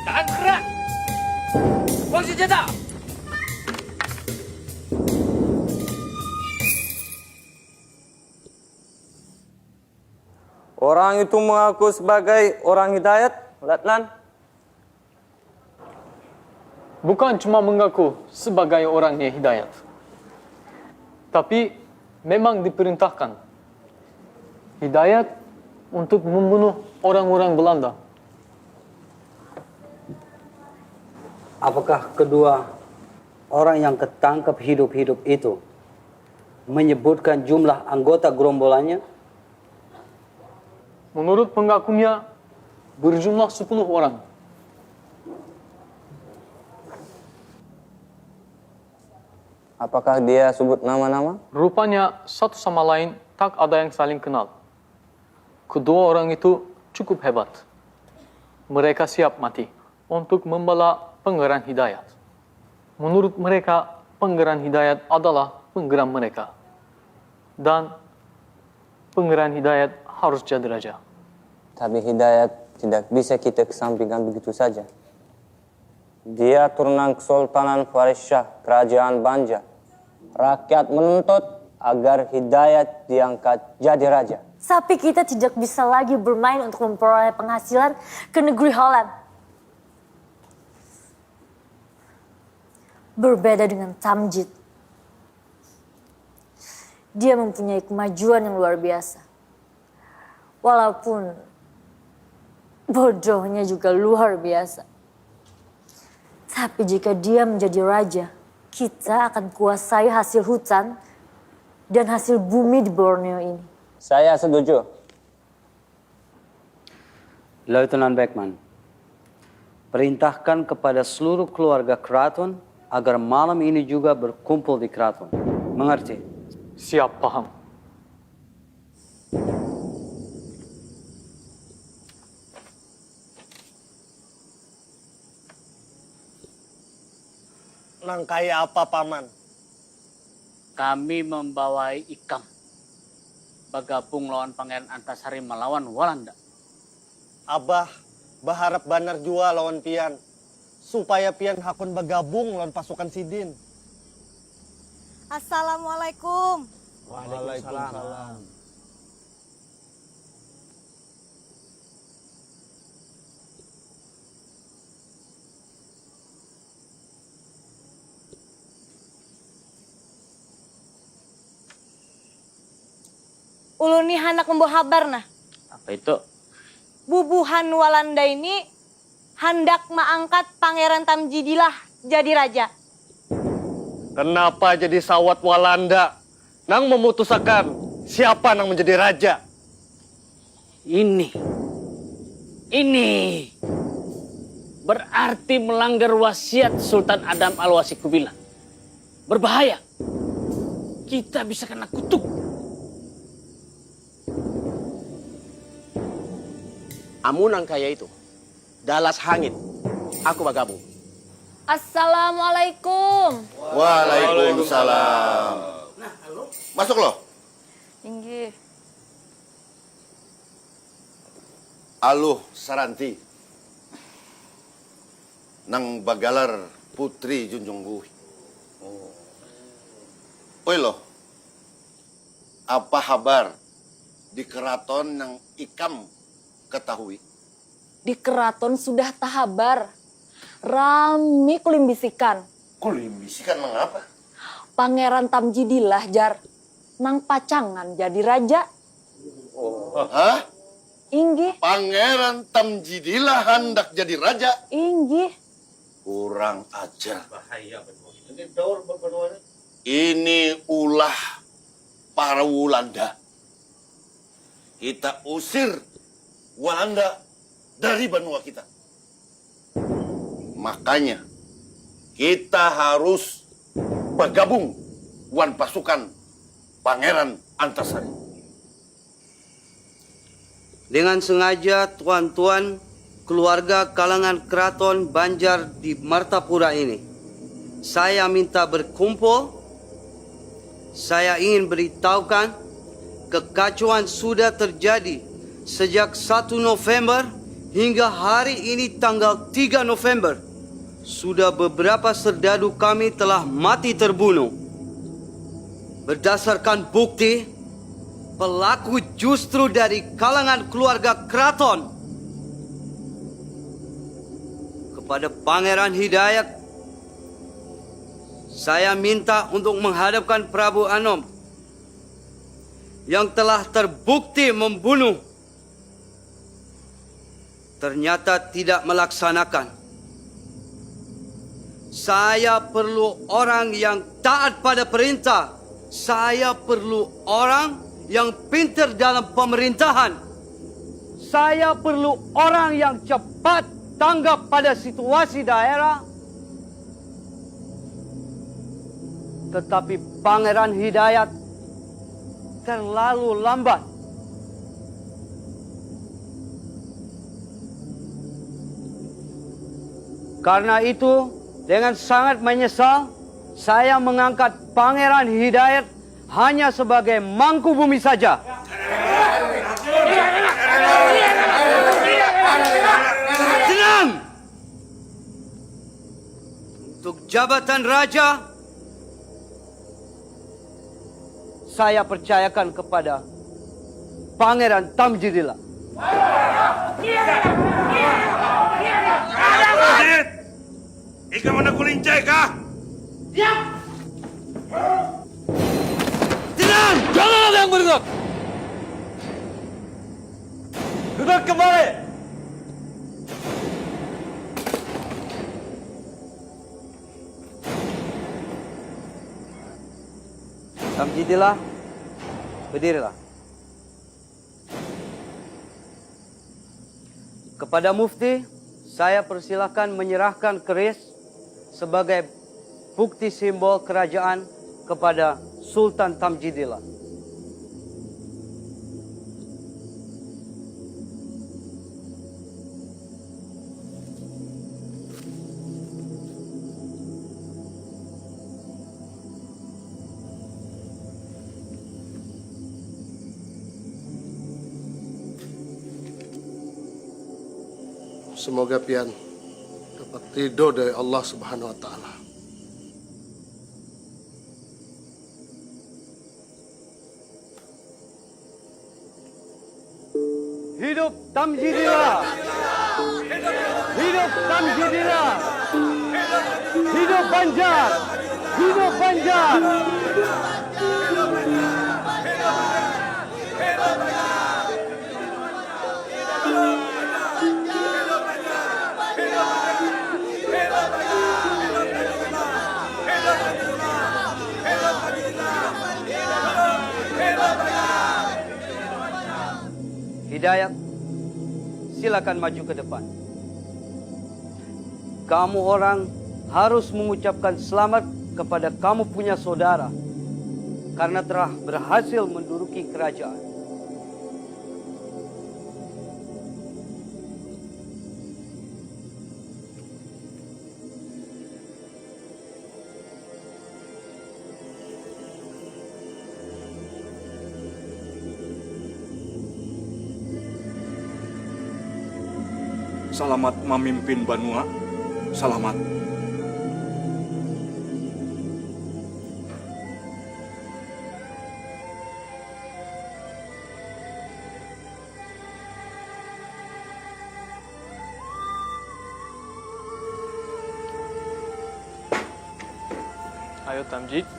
Tahan gerak. Buang senjata. Orang itu mengaku sebagai orang hidayat, Letnan. Bukan cuma mengaku sebagai orangnya hidayat. Tapi memang diperintahkan hidayat untuk membunuh orang-orang Belanda. Apakah kedua orang yang ketangkap hidup-hidup itu menyebutkan jumlah anggota gerombolannya? Menurut pengakunya berjumlah 10 orang. Apakah dia sebut nama-nama? Rupanya satu sama lain tak ada yang saling kenal. Kedua orang itu cukup hebat. Mereka siap mati untuk membela Pangeran Hidayat. Menurut mereka, Pangeran Hidayat adalah penggeram mereka. Dan Pangeran Hidayat harus jadi raja. Tapi Hidayat tidak bisa kita kesampingkan begitu saja. Dia turunan Kesultanan Faris Shah, Kerajaan Banja. Rakyat menuntut agar Hidayat diangkat jadi raja. Tapi kita tidak bisa lagi bermain untuk memperoleh penghasilan ke negeri Holland. Berbeda dengan Tamjid. Dia mempunyai kemajuan yang luar biasa. Walaupun bodohnya juga luar biasa. Tapi jika dia menjadi raja, kita akan kuasai hasil hutan dan hasil bumi di Borneo ini. Saya setuju. Lieutenant Beckman, perintahkan kepada seluruh keluarga keraton agar malam ini juga berkumpul di keraton. Mengerti? Siap, paham. Nangkai apa, Paman? Kami membawai Ikam bergabung lawan Pangeran Antasari melawan Walanda. Abah berharap banar jua lawan Pian supaya Pian hakun bergabung lawan pasukan Sidin. Assalamualaikum. Waalaikumsalam. Ulun nih hendak membawa kabar nah. Apa itu? Bubuhan Walanda ini hendak mengangkat Pangeran Tamjidilah jadi raja. Kenapa jadi sawat Walanda? Nang memutuskan siapa nang menjadi raja? Ini berarti melanggar wasiat Sultan Adam Al-Wasikubilah. Berbahaya. Kita bisa kena kutuk. Amunang kaya itu, dalas hangit, aku bergabung. Assalamualaikum. Waalaikumsalam. Nah, halo. Masuk loh. Tinggi. Aluh Saranti. Nang bagalar putri Junjung Buhi. Oi loh. Apa kabar di keraton nang Ikam ketahui? Di keraton sudah tahabar. Rami kulimbisikan. Kulimbisikan mengapa? Pangeran Tamjidilah jar. Nang pacangan jadi raja. Hah? Inggih. Pangeran Tamjidilah hendak jadi raja? Inggih. Kurang ajar. Bahaya betul. Ini ulah para Walanda. Kita usir Walanda dari benua kita. Makanya kita harus bergabung dengan pasukan Pangeran Antasari. Dengan sengaja tuan-tuan keluarga kalangan keraton Banjar di Martapura ini, saya minta berkumpul. Saya ingin beritahukan kekacauan sudah terjadi sejak 1 November hingga hari ini tanggal 3 November. Sudah beberapa serdadu kami telah mati terbunuh. Berdasarkan bukti, pelaku justru dari kalangan keluarga keraton. Kepada Pangeran Hidayat, saya minta untuk menghadapkan Prabu Anom yang telah terbukti membunuh, ternyata tidak melaksanakan. Saya perlu orang yang taat pada perintah. Saya perlu orang yang pintar dalam pemerintahan. Saya perlu orang yang cepat tanggap pada situasi daerah. Tetapi Pangeran Hidayat terlalu lambat. Karena itu, dengan sangat menyesal, saya mengangkat Pangeran Hidayat hanya sebagai mangku bumi saja. Tenang! Untuk jabatan raja, saya percayakan kepada Pangeran Tamjidillah. Ika mana kulincai kah? Diam! Tenang! Jangan ada yang bergerak! Duduk kembali! Tamjidillah, berdirilah. Kepada Mufti, saya persilahkan menyerahkan keris sebagai bukti simbol kerajaan kepada Sultan Tamjidillah. Semoga pian dapat ridho dari Allah Subhanahu wa Ta'ala. Hidup Tamjidillah! Hidup Tamjidillah! Hidup Banjar! Hidup Banjar! Hidayat, silakan maju ke depan. Kamu orang harus mengucapkan selamat kepada kamu punya saudara karena telah berhasil menduduki kerajaan. Selamat memimpin Banua. Selamat. Ayo Tamjid.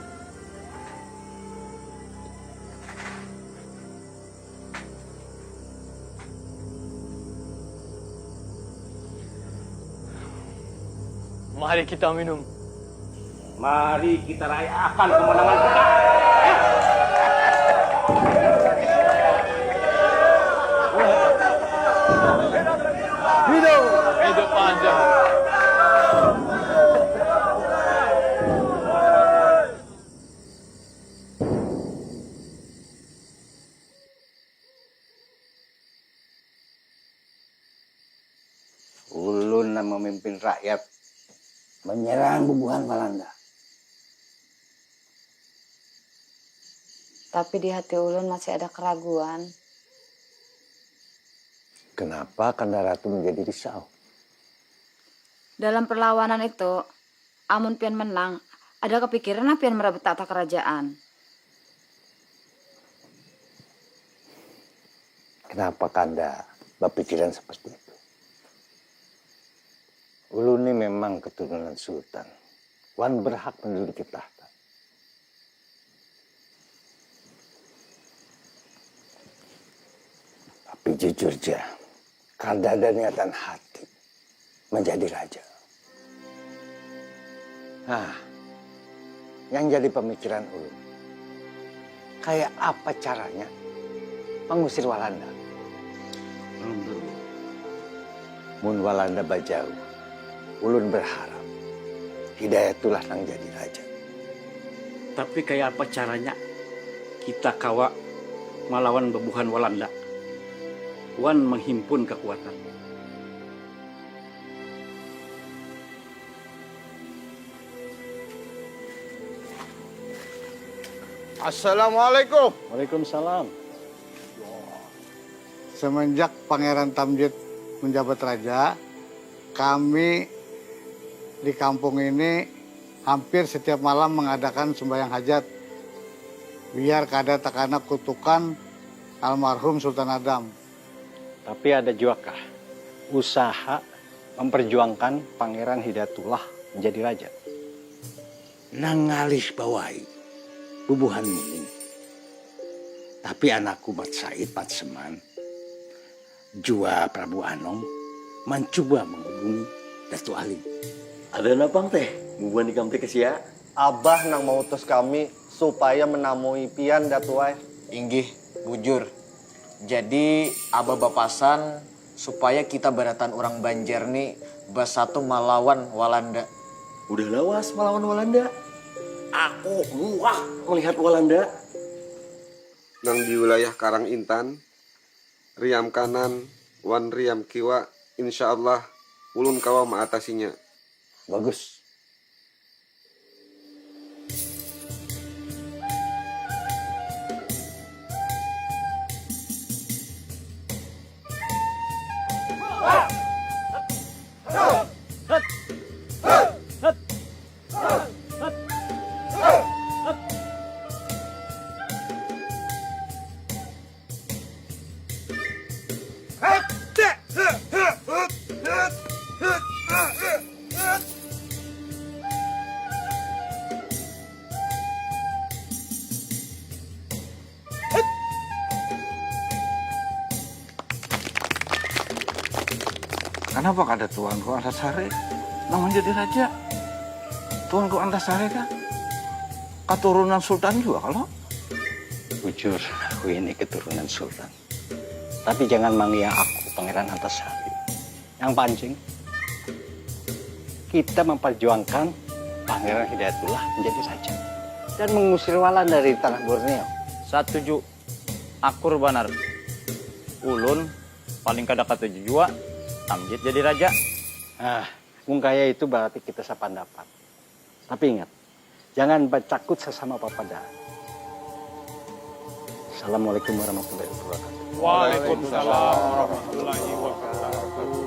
Mari kita minum. Mari kita rayakan kemenangan kita. bagaimana memimpin rakyat menyerang bubuhan Walanda. Tapi di hati ulun masih ada keraguan. Kenapa Kanda Ratu menjadi risau? Dalam perlawanan itu, amun pian menang, ada kepikiran pian merebut tahta kerajaan. Kenapa Kanda berpikiran seperti itu? Ulun ini memang keturunan sultan. Wan berhak menduduki tahta. Tapi jujur aja, Kanda ada niatan hati menjadi raja. Nah, yang jadi pemikiran ulun, kayak apa caranya mengusir Walanda? Mun Walanda bajau, ulun berharap Hidayatullah nang jadi raja. Tapi kayak apa caranya kita kawa melawan bebuhan Walanda? Wan menghimpun kekuatan. Assalamualaikum. Waalaikumsalam. Semenjak Pangeran Tamjid menjabat raja, kami di kampung ini hampir setiap malam mengadakan sembahyang hajat. Biar kada takana kutukan almarhum Sultan Adam. Tapi ada juga kah usaha memperjuangkan Pangeran Hidayatullah menjadi raja? Nangalih bawahi bubuhan muling. Tapi anakku Mat Said Patseman, jua Prabu Anom, mencoba menghubungi Datu Alim. Ada napang teh? Bubuhan di kampung kesia? Abah nang mengutus kami supaya menamui pian Datuai. Inggih, bujur. Jadi abah bapasan supaya kita baratan orang Banjar nih basatu melawan Walanda. Udah lawas melawan Walanda. Aku muak melihat Walanda. Nang di wilayah Karang Intan, riam kanan, wan riam kiwa, insya Allah ulun kawa mengatasinya. Bagus. Kenapa kada Tuanku Antasari nang menjadi raja? Tuanku Antasari kan keturunan sultan juga kalau? Jujur, aku ini keturunan sultan. Tapi jangan manggil aku Pangeran Antasari. Yang pancing, kita memperjuangkan Pangeran Hidayatullah menjadi raja dan mengusir Walanda dari tanah Borneo. Setuju. Akur banar. Ulun paling kada katuju jua Tamjid jadi raja. Mung kaya itu berarti kita sependapat. Tapi ingat, jangan bercakut sesama papada. Assalamualaikum warahmatullahi wabarakatuh. Waalaikumsalam warahmatullahi wabarakatuh.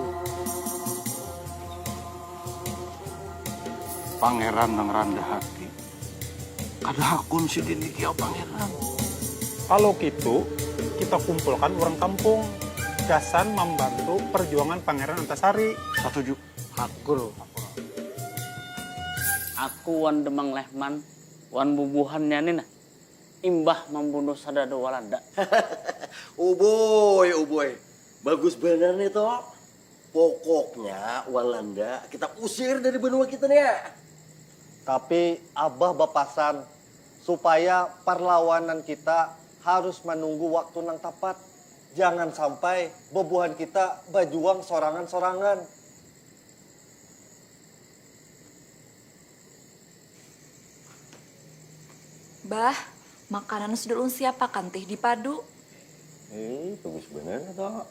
Pangeran nang rendah hati. Kada hakun si dini kia pangeran. Kalau gitu, kita kumpulkan orang kampung. Gasan membantu perjuangan Pangeran Antasari. Setuju. Hakur. Aku wan demang lehman, wan bubuhannya nina. Imbah membunuh sadada Walanda. Uboy. Bagus benar nih toh. Pokoknya Walanda kita usir dari benua kita nih. Tapi Abah bapasan supaya perlawanan kita harus menunggu waktu nang tepat. Jangan sampai bebuhan kita berjuang sorangan-sorangan. Bah, makanan sudah ulun siapakan teh di padu. Bagus bener toh.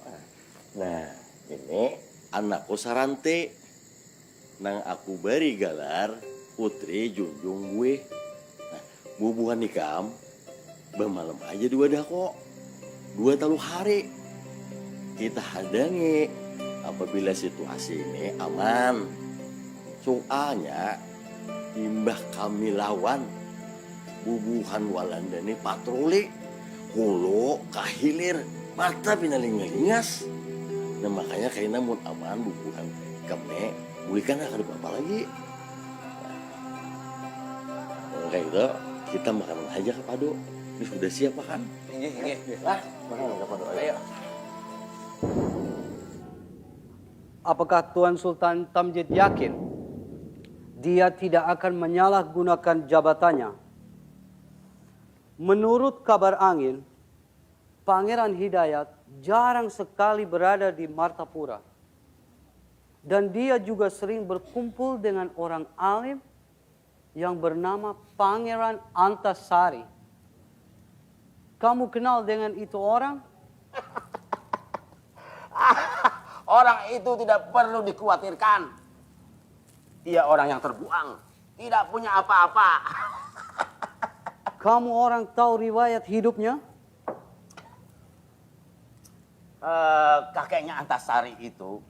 Nah, ini anakku Sarante. nang aku bari galar putri junjung gue. Nah, bubuhan nikam bemalam aja dua dah kok. 2 hari kita hadangi apabila situasi ini aman. Soalnya imbah kami lawan bubuhan Walanda ini patroli hulu kahilir mata pinaling-lingas. Nah makanya kayak namun aman bubuhan kami bulikan ada apa lagi. Nah, kayak itu kita makanan aja ke Pado. Ini sudah siap makan? Iya. Lah, makanan ke Pado ayo. Apakah Tuan Sultan Tamjid yakin dia tidak akan menyalahgunakan jabatannya? Menurut kabar angin, Pangeran Hidayat jarang sekali berada di Martapura. Dan dia juga sering berkumpul dengan orang alim yang bernama Pangeran Antasari. Kamu kenal dengan itu orang? Orang itu tidak perlu dikhawatirkan. Dia orang yang terbuang, tidak punya apa-apa. Kamu orang tahu riwayat hidupnya? Kakeknya Antasari itu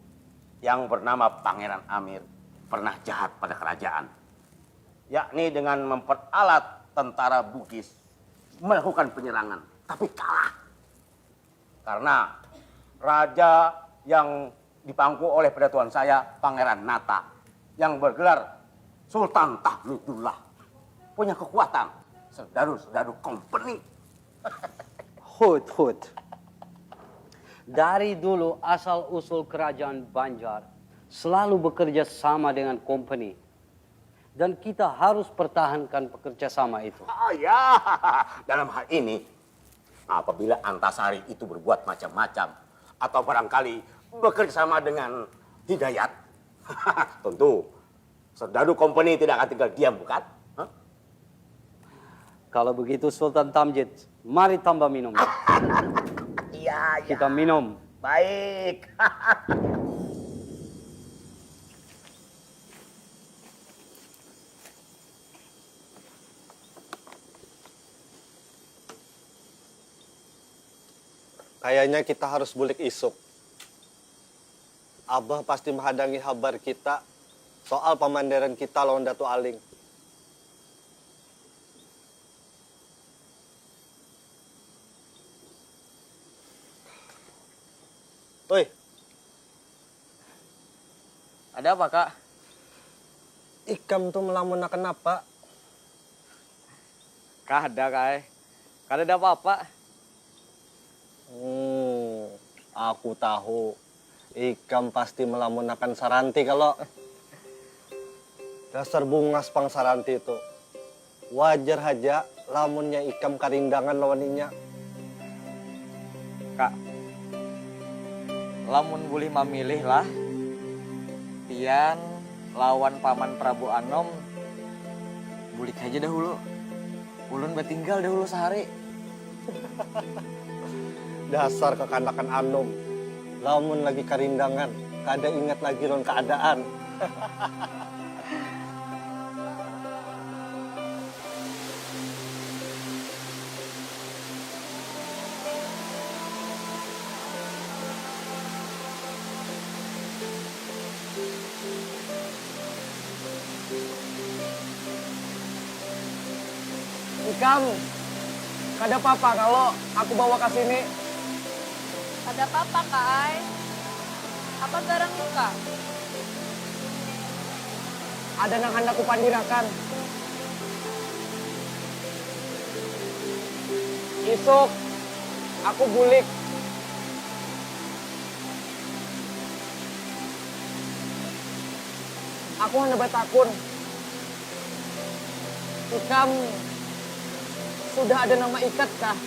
yang bernama Pangeran Amir pernah jahat pada kerajaan. Yakni dengan memperalat tentara Bugis melakukan penyerangan, tapi kalah. Karena raja yang dipangku oleh pedatuan saya, Pangeran Nata, yang bergelar Sultan Tahmidullah, punya kekuatan serdadu-serdadu company. Hut. Dari dulu asal-usul kerajaan Banjar selalu bekerja sama dengan company. Dan kita harus pertahankan pekerja sama itu. Oh ya, dalam hal ini, apabila Antasari itu berbuat macam-macam, atau barangkali bekerja sama dengan Hidayat, tentu serdadu company tidak akan tinggal diam, bukan? Huh? Kalau begitu Sultan Tamjid, mari tambah minum. Iya. Kita minum. Baik. Kayaknya kita harus bulik isuk. Abah pasti menghadangi kabar kita soal pemandaran kita lawan Datu Aling. Woi. Ada apa, Kak? Ikam tuh melamun kenapa? Kada, Kak. Kada ada apa-apa. Aku tahu. Ikam pasti melamunakan Saranti kalau dasar bungas pang Saranti itu. Wajar aja lamunnya Ikam karindangan lawaninya. Kak, lamun boleh memilih lah, pian lawan Paman Prabu Anom, bulik aja dahulu. Ulun bertinggal dahulu sehari. Dasar kekanakan Anom. Lamun lagi karindangan, kada ingat lagi ron keadaan. Ikam, kada apa-apa kalau aku bawa ke sini. Ada apa-apa, Kak Ai? Apa garang luka? Ada nang hendak kupandirakan. Isuk, aku bulik. Aku hendak bertakun. Ikam sudah ada nama ikat kah?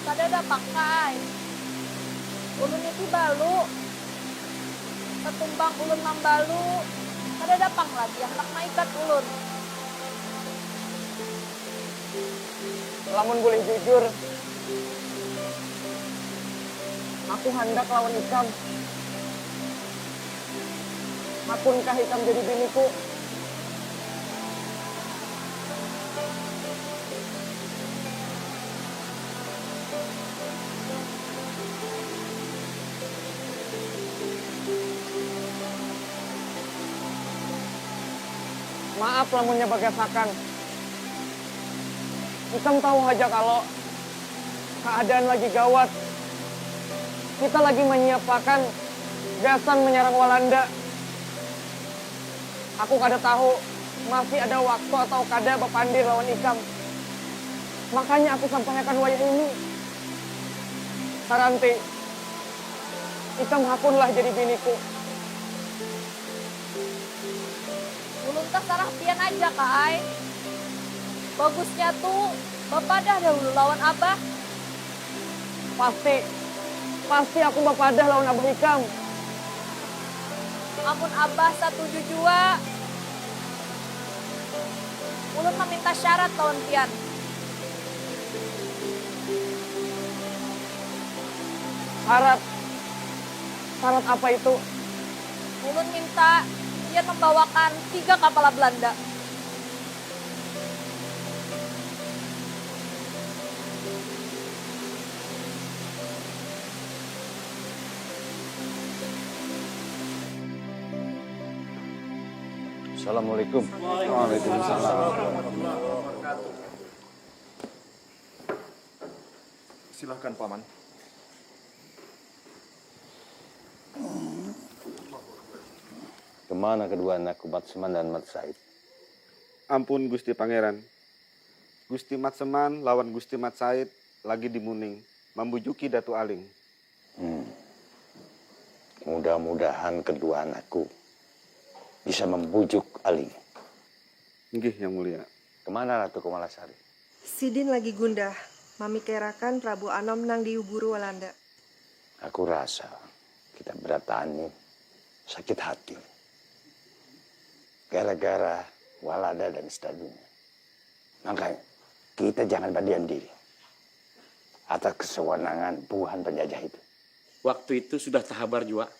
Kada dapat, Kak Ai. Ulun itu balu. Ketumbang ulun mambalu. Kada dapat lagi yang hendak maikat ulun. Lamun boleh jujur, aku hendak lawan Ikam. Hakunkah Ikam jadi biniku? Maaf lamunnya bagasakan. Ikam tahu aja kalau keadaan lagi gawat. Kita lagi menyiapkan gasan menyerang Walanda. Aku kada tahu masih ada waktu atau kada Bapandir lawan Ikam. Makanya aku sampaikan wayah ini. Saranti, Ikam hakunlah jadi biniku. Ulun tas sarah pian aja Kai. Bagusnya tuh Bapak dah dahulu lawan Abah. Pasti aku bapadah lawan Abah Ikam. Amun Abah setuju jua. Ulun meminta syarat lawan pian. Syarat apa itu? Ulun minta pian membawakan 3 kapal Belanda. Assalamualaikum. Waalaikumsalam. Silahkan Paman. Kemana kedua anakku Matseman dan Mat Said? Ampun Gusti Pangeran. Gusti Matseman lawan Gusti Mat Said lagi di Muning, membujuki Datu Aling. Mudah-mudahan kedua anakku bisa membujuk Aling. Nggih, Yang Mulia. Kemana Ratu Kumalasari? Sidin lagi gundah, mamikirakan Prabu Anom nang diuburu Walanda. Aku rasa kita beratani sakit hati. Gara-gara Walanda dan Stadunya. Makanya kita jangan berdiam diri atas kesewenangan buhan penjajah itu. Waktu itu sudah tahabar juga.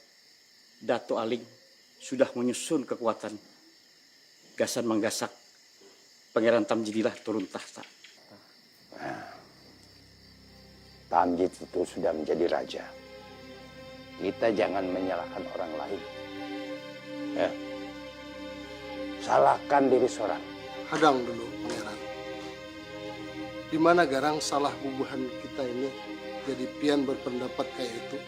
Dato Aling sudah menyusun kekuatan. Gasan menggasak Pangeran Tamjidilah turun tahta. Nah, Tamjid itu sudah menjadi raja. Kita jangan menyalahkan orang lain. Ya. Salahkan diri seorang. Hadang dulu, Pangeran. Di mana garang salah bubuhan kita ini jadi pian berpendapat kayak itu?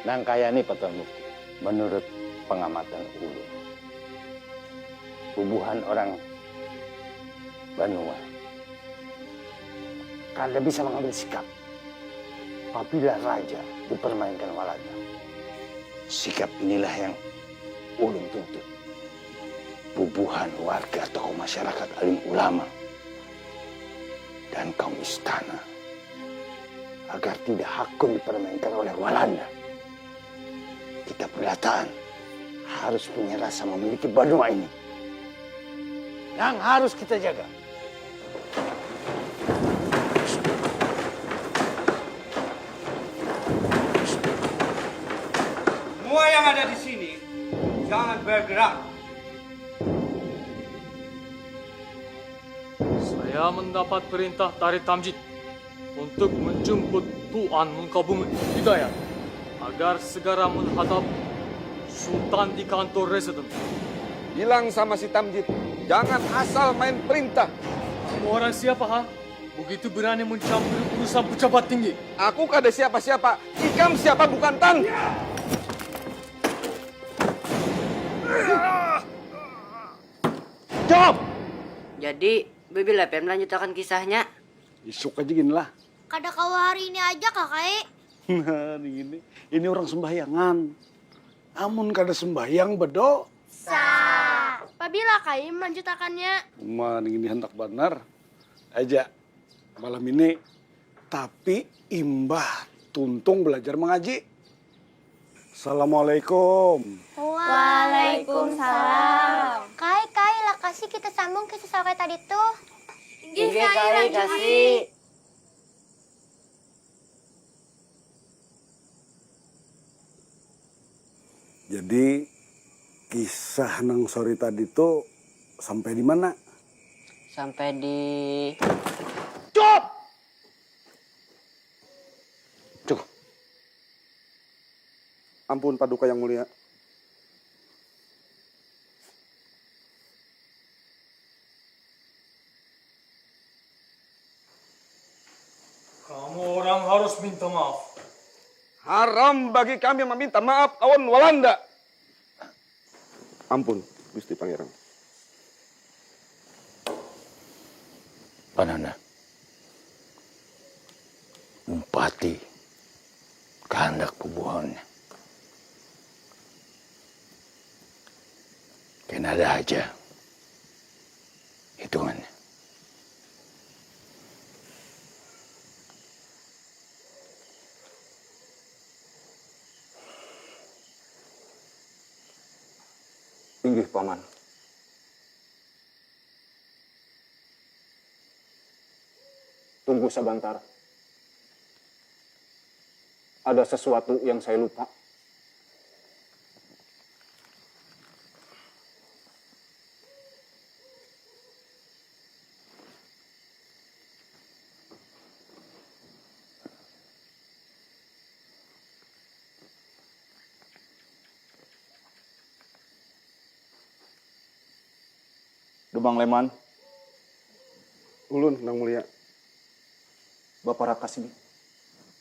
Nang kaya ini Patuan Mufti. Menurut pengamatan ulun, bubuhan orang Banua kada bisa mengambil sikap apabila raja dipermainkan Walanda. Sikap inilah yang ulun tuntut. Bubuhan warga tokoh masyarakat, alim ulama, dan kaum istana agar tidak hakun dipermainkan oleh Walanda. Kita perlataan harus punya rasa memiliki Banua ini yang harus kita jaga. Semua yang ada di sini jangan bergerak. Saya mendapat perintah dari Tamjid untuk menjemput Tuan Munkabumi Hidayat agar segera menghadap Sultan di kantor residen. Bilang sama si Tamjid, jangan asal main perintah. Kamu orang siapa, ha? Begitu berani mencampuri urusan pejabat tinggi. Aku kada siapa-siapa. Ikam siapa bukan Tan. Jawab! Jadi, Bibi Lepen melanjutkan kisahnya. Isuk aja gini lah. Kada kau hari ini aja kakak. Nah, ini orang sembahyangan. Amun kada sembahyang bedo. Pabila kai melanjutkannya. Man ini hendak benar aja malam ini. Tapi imbah tuntung belajar mengaji. Assalamualaikum. Waalaikumsalam. Kai lah kasih kita sambung ke sesuatu tadi tuh. Inggih, Kai, kasih. Jadi Kisah nang sore tadi tuh sampai di mana? Sampai di... Cuk! Ampun Paduka Yang Mulia. Kamu orang harus minta maaf. Haram bagi kami meminta maaf kawan Walanda. Ampun, Gusti Pangeran. Panana, umpati kehendak pebuahannya. Kena ada aja hitungannya. Inggih, Paman. Tunggu sebentar. Ada sesuatu yang saya lupa. Demang Leman. Ulun, Nang Mulia. Bapak Raka sini.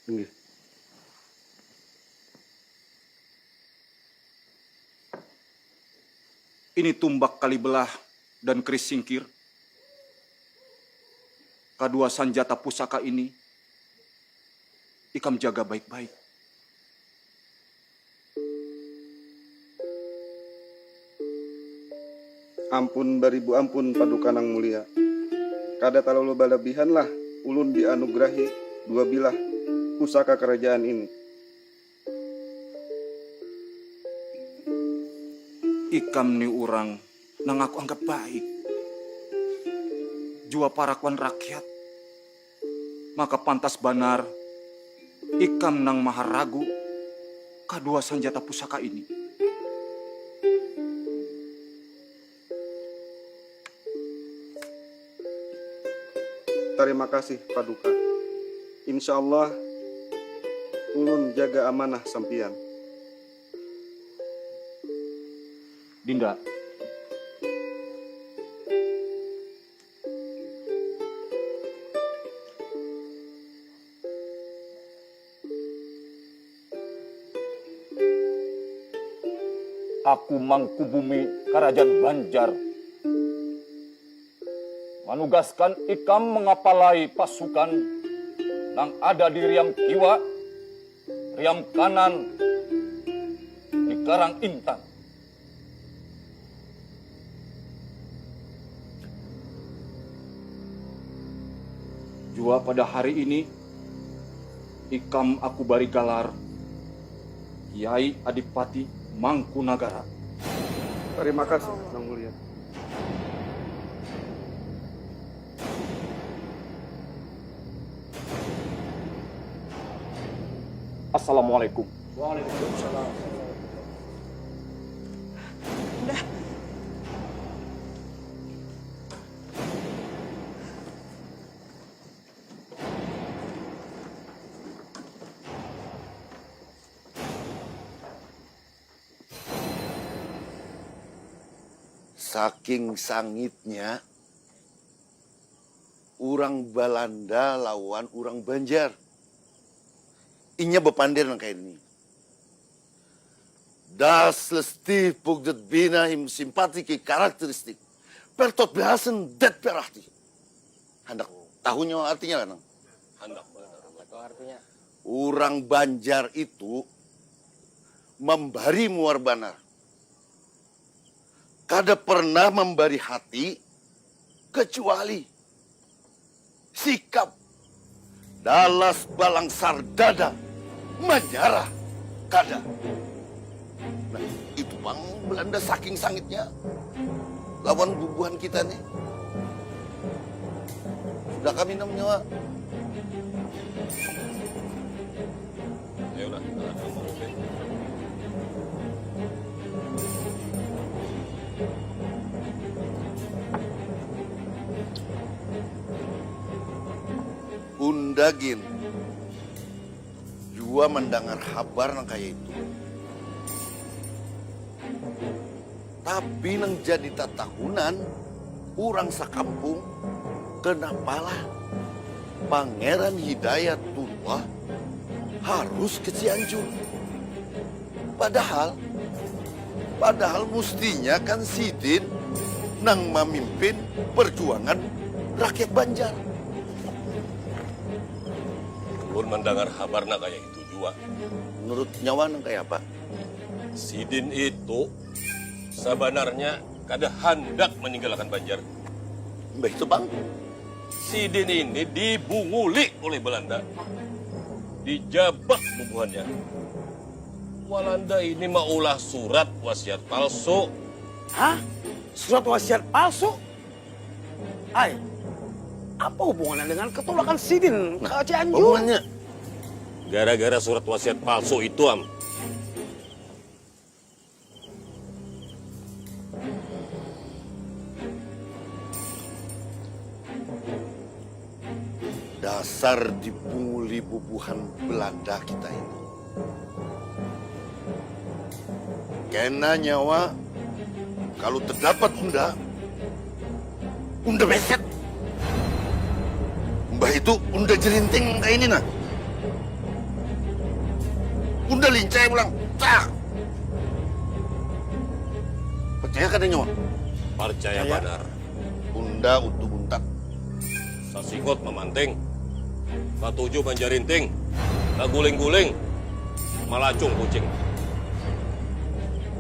Inggih. Ini tumbak Kalibelah dan keris singkir. Kedua sanjata pusaka ini ikam jaga baik-baik. Ampun baribu ampun Paduka Nang Mulia. Kada terlalu berlebihan lah ulun dianugerahi dua bilah pusaka kerajaan ini. Ikam ni orang nang aku anggap baik. Jua parakuan rakyat. Maka pantas banar ikam nang maharagu kedua sanjata pusaka ini. Terima kasih Paduka. Insya Allah ulun jaga amanah sampian. Dinda, aku Mangku Bumi Kerajaan Banjar menugaskan ikam mengapalai pasukan yang ada di Riam Kiwa, Riam Kanan, di Karang Intan. jua pada hari ini ikam aku bari galar Kiai Adipati Mangkunagara. Terima kasih Nang Mulia. Assalamualaikum. Waalaikumsalam. Saking sangitnya orang Belanda lawan orang Banjar. Inya bepandir nang kayak ini. Das lesti pugdet bina him simpatiki karakteristik. Pertot behasen det perahti. Hendak tahunya artinya kan? Hendak artinya. Orang Banjar itu membari muar banar. Kada pernah memberi hati kecuali sikap dalas balang sardada menyerah kada. Nah, itu bang Belanda saking sangitnya lawan bubuhan kita nih. Sudah kami namanya. Ya udah, undagin jua mendengar kabar nang kayak itu. Tapi nang jadi tatahunan orang sakampung kenapalah Pangeran Hidayat Turwa harus ke Cianjur. Padahal mestinya kan Sidin nang memimpin perjuangan rakyat Banjar. Ulun mendengar kabar nak kayak itu juga. Menurut nyawa nang kayak apa? Sidin itu sebenarnya kada hendak meninggalkan Banjar. Mbah itu bang? Sidin ini dibunguli oleh Belanda. Dijabak bubuhannya. Walanda ini maulah surat wasiat palsu. Hah? Surat wasiat palsu? Ay, apa hubungannya dengan ketolakan Sidin ke Cianjur? Hubungannya? Gara-gara surat wasiat palsu itu, Am. Dasar dipunguli bubuhan Belanda kita ini. Kena nyawa, kalau terdapat unda beset. Mbah itu unda jerinting kayak ini nah. Unda lincah pulang, tak. Percaya kan nyawa? Percaya benar. Unda utuh buntak. Sasingot memanting. Patuju manjarinting. Naguling-guling. Malacung kucing.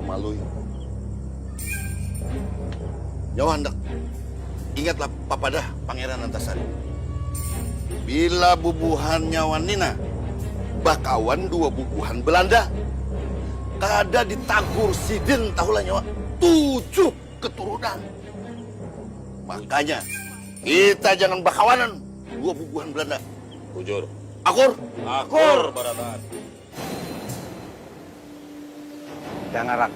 Memalui. Nyawa hendak. Ingatlah papadah Pangeran Antasari. Bila bubuhan nyawa Nina, bakawan dua bubuhan Belanda. Kada ditagur Sidin tahulah nyawa 7 keturunan. Makanya kita jangan bakawanan dua bubuhan Belanda. Bujur. Akur. Akur barataan. Dengarak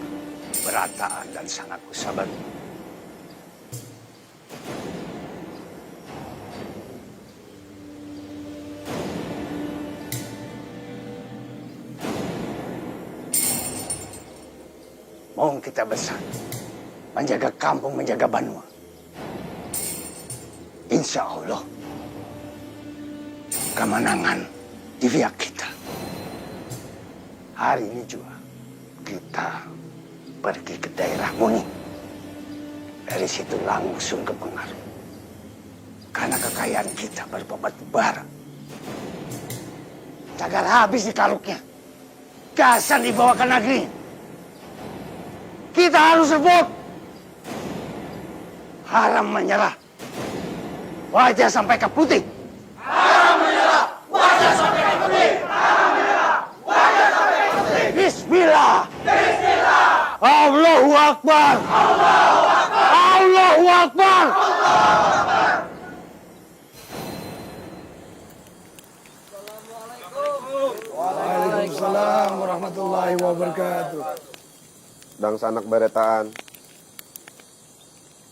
berataan dan sangat kusabar. Mau kita besar, menjaga kampung, menjaga Banua. Insya Allah, kemenangan di pihak kita. Hari ini juga kita pergi ke daerah Muni. Dari situ langsung ke Pengaruh. Karena kekayaan kita berpobat bara. Cagar habis di kaluknya. Gasan dibawa ke negeri. Kita harus rebut. Haram menyerah. Wajah sampai ke putih. Haram menyerah. Wajah sampai ke putih. Haram menyerah. Wajah sampai ke putih. Bismillah. Bismillah. Allahu Akbar. Allahu Akbar. Allahu Akbar. Allahu Akbar. Waalaikumsalam warahmatullahi wabarakatuh. Dan sanak baretaan.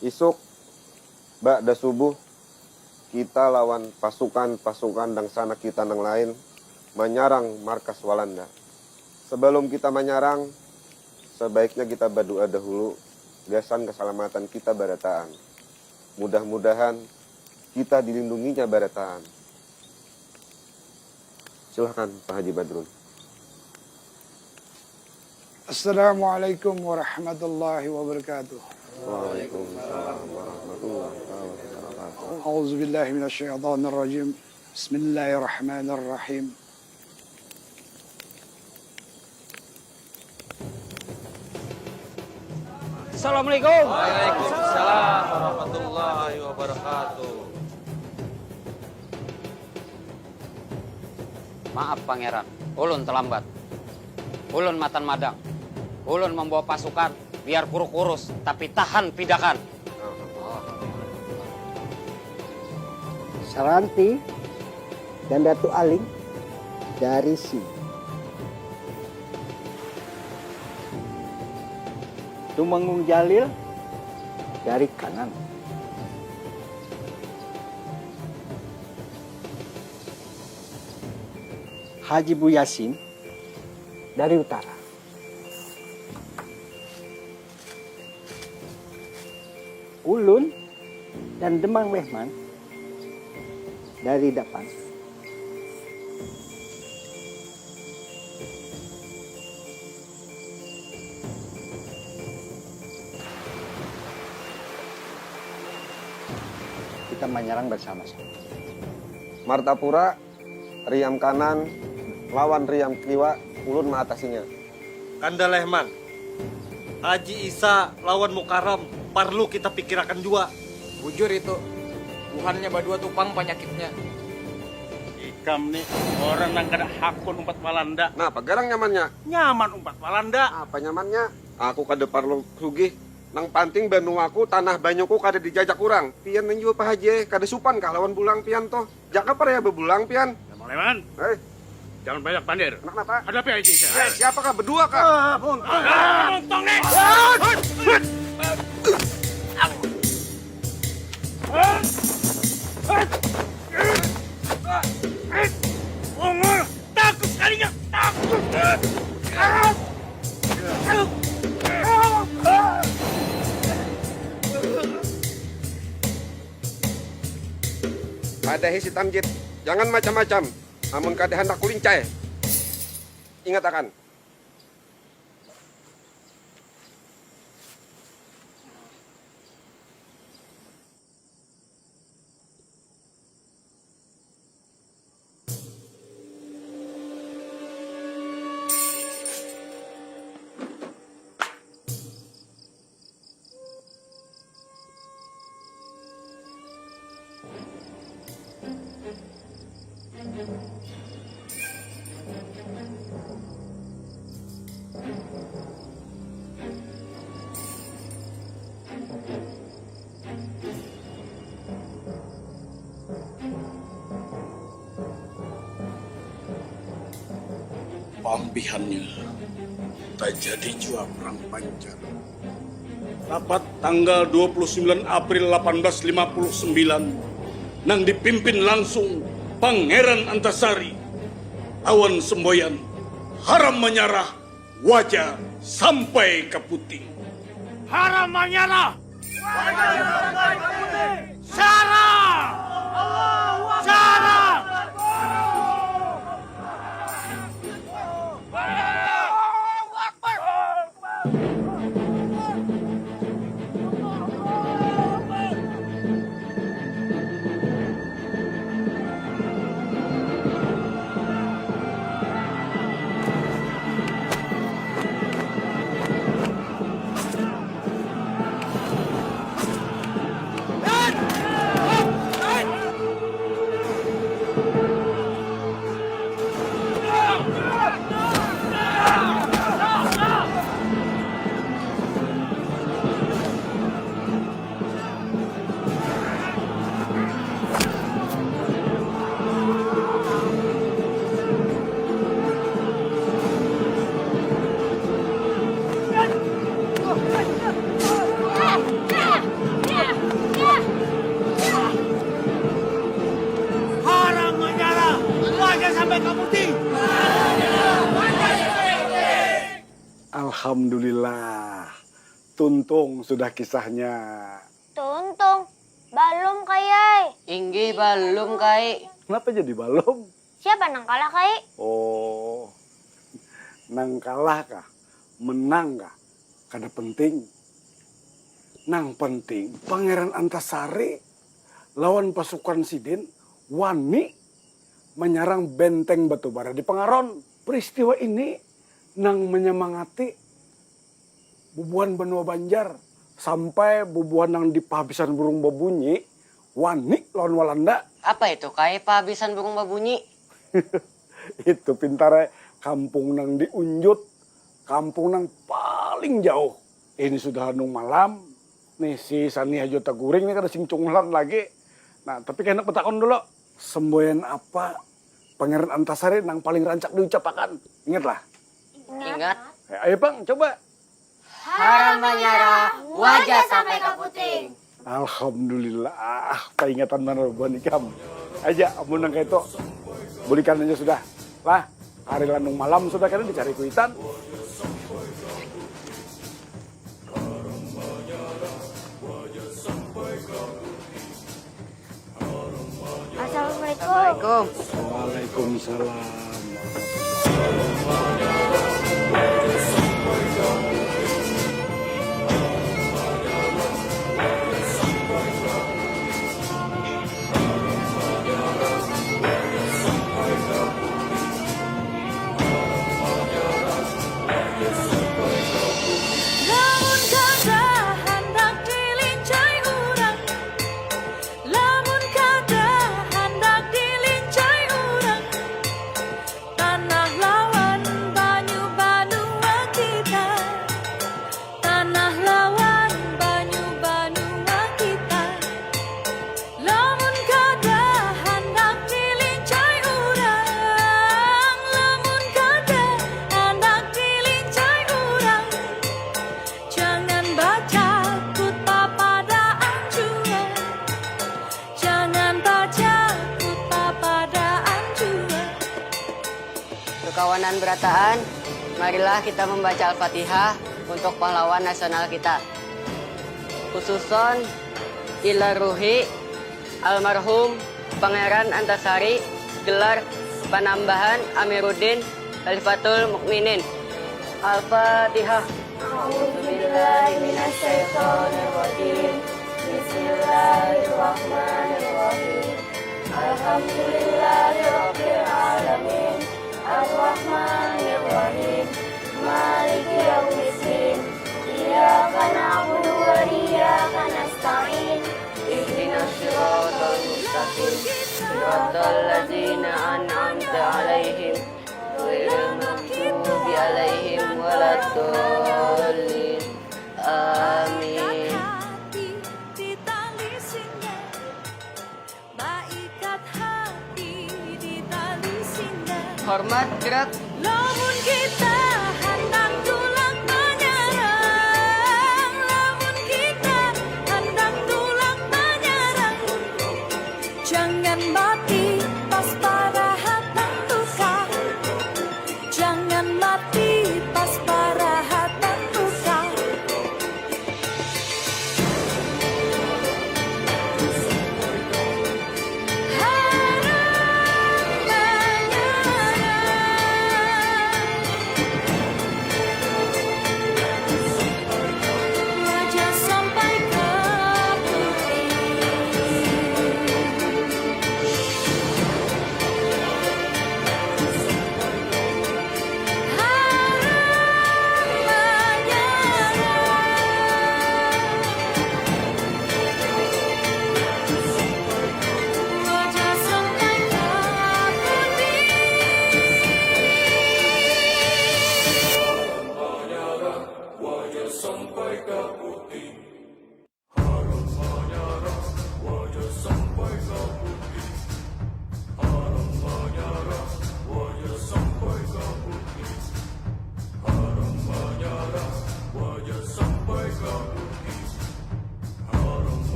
Isuk, ba'da subuh, kita lawan pasukan-pasukan dan sanak kita yang lain menyerang markas Walanda. Sebelum kita menyerang, sebaiknya kita berdoa dahulu, gasan keselamatan kita baretaan. Mudah-mudahan kita dilindunginya baretaan. Silahkan Pak Haji Badrun. Assalamualaikum warahmatullahi wabarakatuh. Waalaikumsalam warahmatullahi wabarakatuh. A'udzu billahi minasyaitonir rajim. Bismillahirrahmanirrahim. Assalamualaikum. Waalaikumsalam warahmatullahi wabarakatuh. Maaf Pangeran, ulun terlambat. Ulun matan madang. Ulun membawa pasukan biar kurus-kurus tapi tahan pidakan. Saranti dan Datu Aling dari sini. Tumenggung Jalil dari kanan. Haji Bu Yasin dari utara. Ulun dan Demang Mehman dari depan. Kita menyerang bersama-sama. Martapura, Riam kanan, lawan Riam kiwa, ulun mengatasinya. Kanda Lehman, Haji Isa lawan Mukaram, perlu kita pikirkan juga. Bujur itu, bukannya badua tupang penyakitnya. Ikam nih orang yang kada hakun umpat Walanda. Nah, apa garang nyamannya? Nyaman umpat Walanda. Apa nyamannya? Aku kada perlu rugi. Nang panting benuaku tanah banyuku kada dijajak kurang. Pian menjual Pak Haji, kada supan kah lawan bulang pian toh. Jaka para ya bebulang pian. Leman. Jangan banyak pandir. Kenapa? Ada apa Haji? Siapakah berdua kah? Montong nih. Ongol, takut sekalinya. Takut. Kadahi si Tamjid, jangan macam-macam. Amun kada hendak kulincai. Ingat akan. Pambihannya tak jadi jua perang panjang. Rapat tanggal 29 April 1859 nang dipimpin langsung Pangeran Antasari, awan semboyan, haram menyerah, wajah sampai ke puting. Haram menyerah, wajah sampai ke puting. Sarah, Sarah. Alhamdulillah, tuntung sudah kisahnya. Tuntung, belum Kai. Inggi belum Kai. Kenapa jadi balom? Siapa nang kalah Kai? Oh, nang kalah kah? Menang kah? Kada penting. Nang penting, Pangeran Antasari lawan pasukan Sidin wani menyerang benteng Batubara di Pengaron. Peristiwa ini nang menyemangati bubuhan benua Banjar sampai bubuhan nang di penghabisan burung babunyi wani lawan Walanda. Apa itu Kai penghabisan burung babunyi? Itu pintarnya kampung nang diunjut, kampung nang paling jauh. Ini sudah nung malam. Nih si Sani Hajo Taguring ini kan ada sing cunglan lagi. Nah tapi kayaknya petakon dulu. Semboyan apa Pangeran Antasari nang paling rancak diucapkan? Ingatlah. Ingat. Ayo Bang, coba. Haram menyerah, wajah sampai ke puting. Alhamdulillah, peringatan mana buat ikam. Aja, amun nang kayak itu, belikan aja sudah. Lah, Hari lanung malam sudah kalian dicari kuitan. Assalamualaikum. Waalaikumsalam. Lamun kada hendak dilincai urang, lamun kada hendak dilincai urang, tanah lawan banyu banua kita, tanah lawan banyu banua kita. Lamun kada hendak dilincai urang, lamun kada hendak dilincai urang, jangan baca kutbah pada anjua, jangan baca kutbah pada anjua. Kekawanan berataan, marilah kita membaca Al-Fatihah untuk pahlawan nasional kita. Khususon ila ruhi almarhum Pangeran Antasari, gelar Panambahan Amiruddin Khalifatul Mukminin. Al-Fatihah. A'udzubillahi minasyaitonirrajim. Bismillahirrahmanirrahim. Alhamdulillahirabbil alamin. Ar-Rahmanir-Rahim. Maliki yaumiddin. Iyyaka na'budu wa iyyaka nasta'in. Ihdinas siratal mustaqim. Siratal ladzina an'amta 'alaihim ghairil maghdubi 'alaihim waladdallin. Amin. Ditali singa, baikat hati ditali singa. Hormat gerak. Lamun kita hendak tulang menyerang, lamun kita hendak tulang menyerang, jangan mati pas pada hatang tukang, jangan mati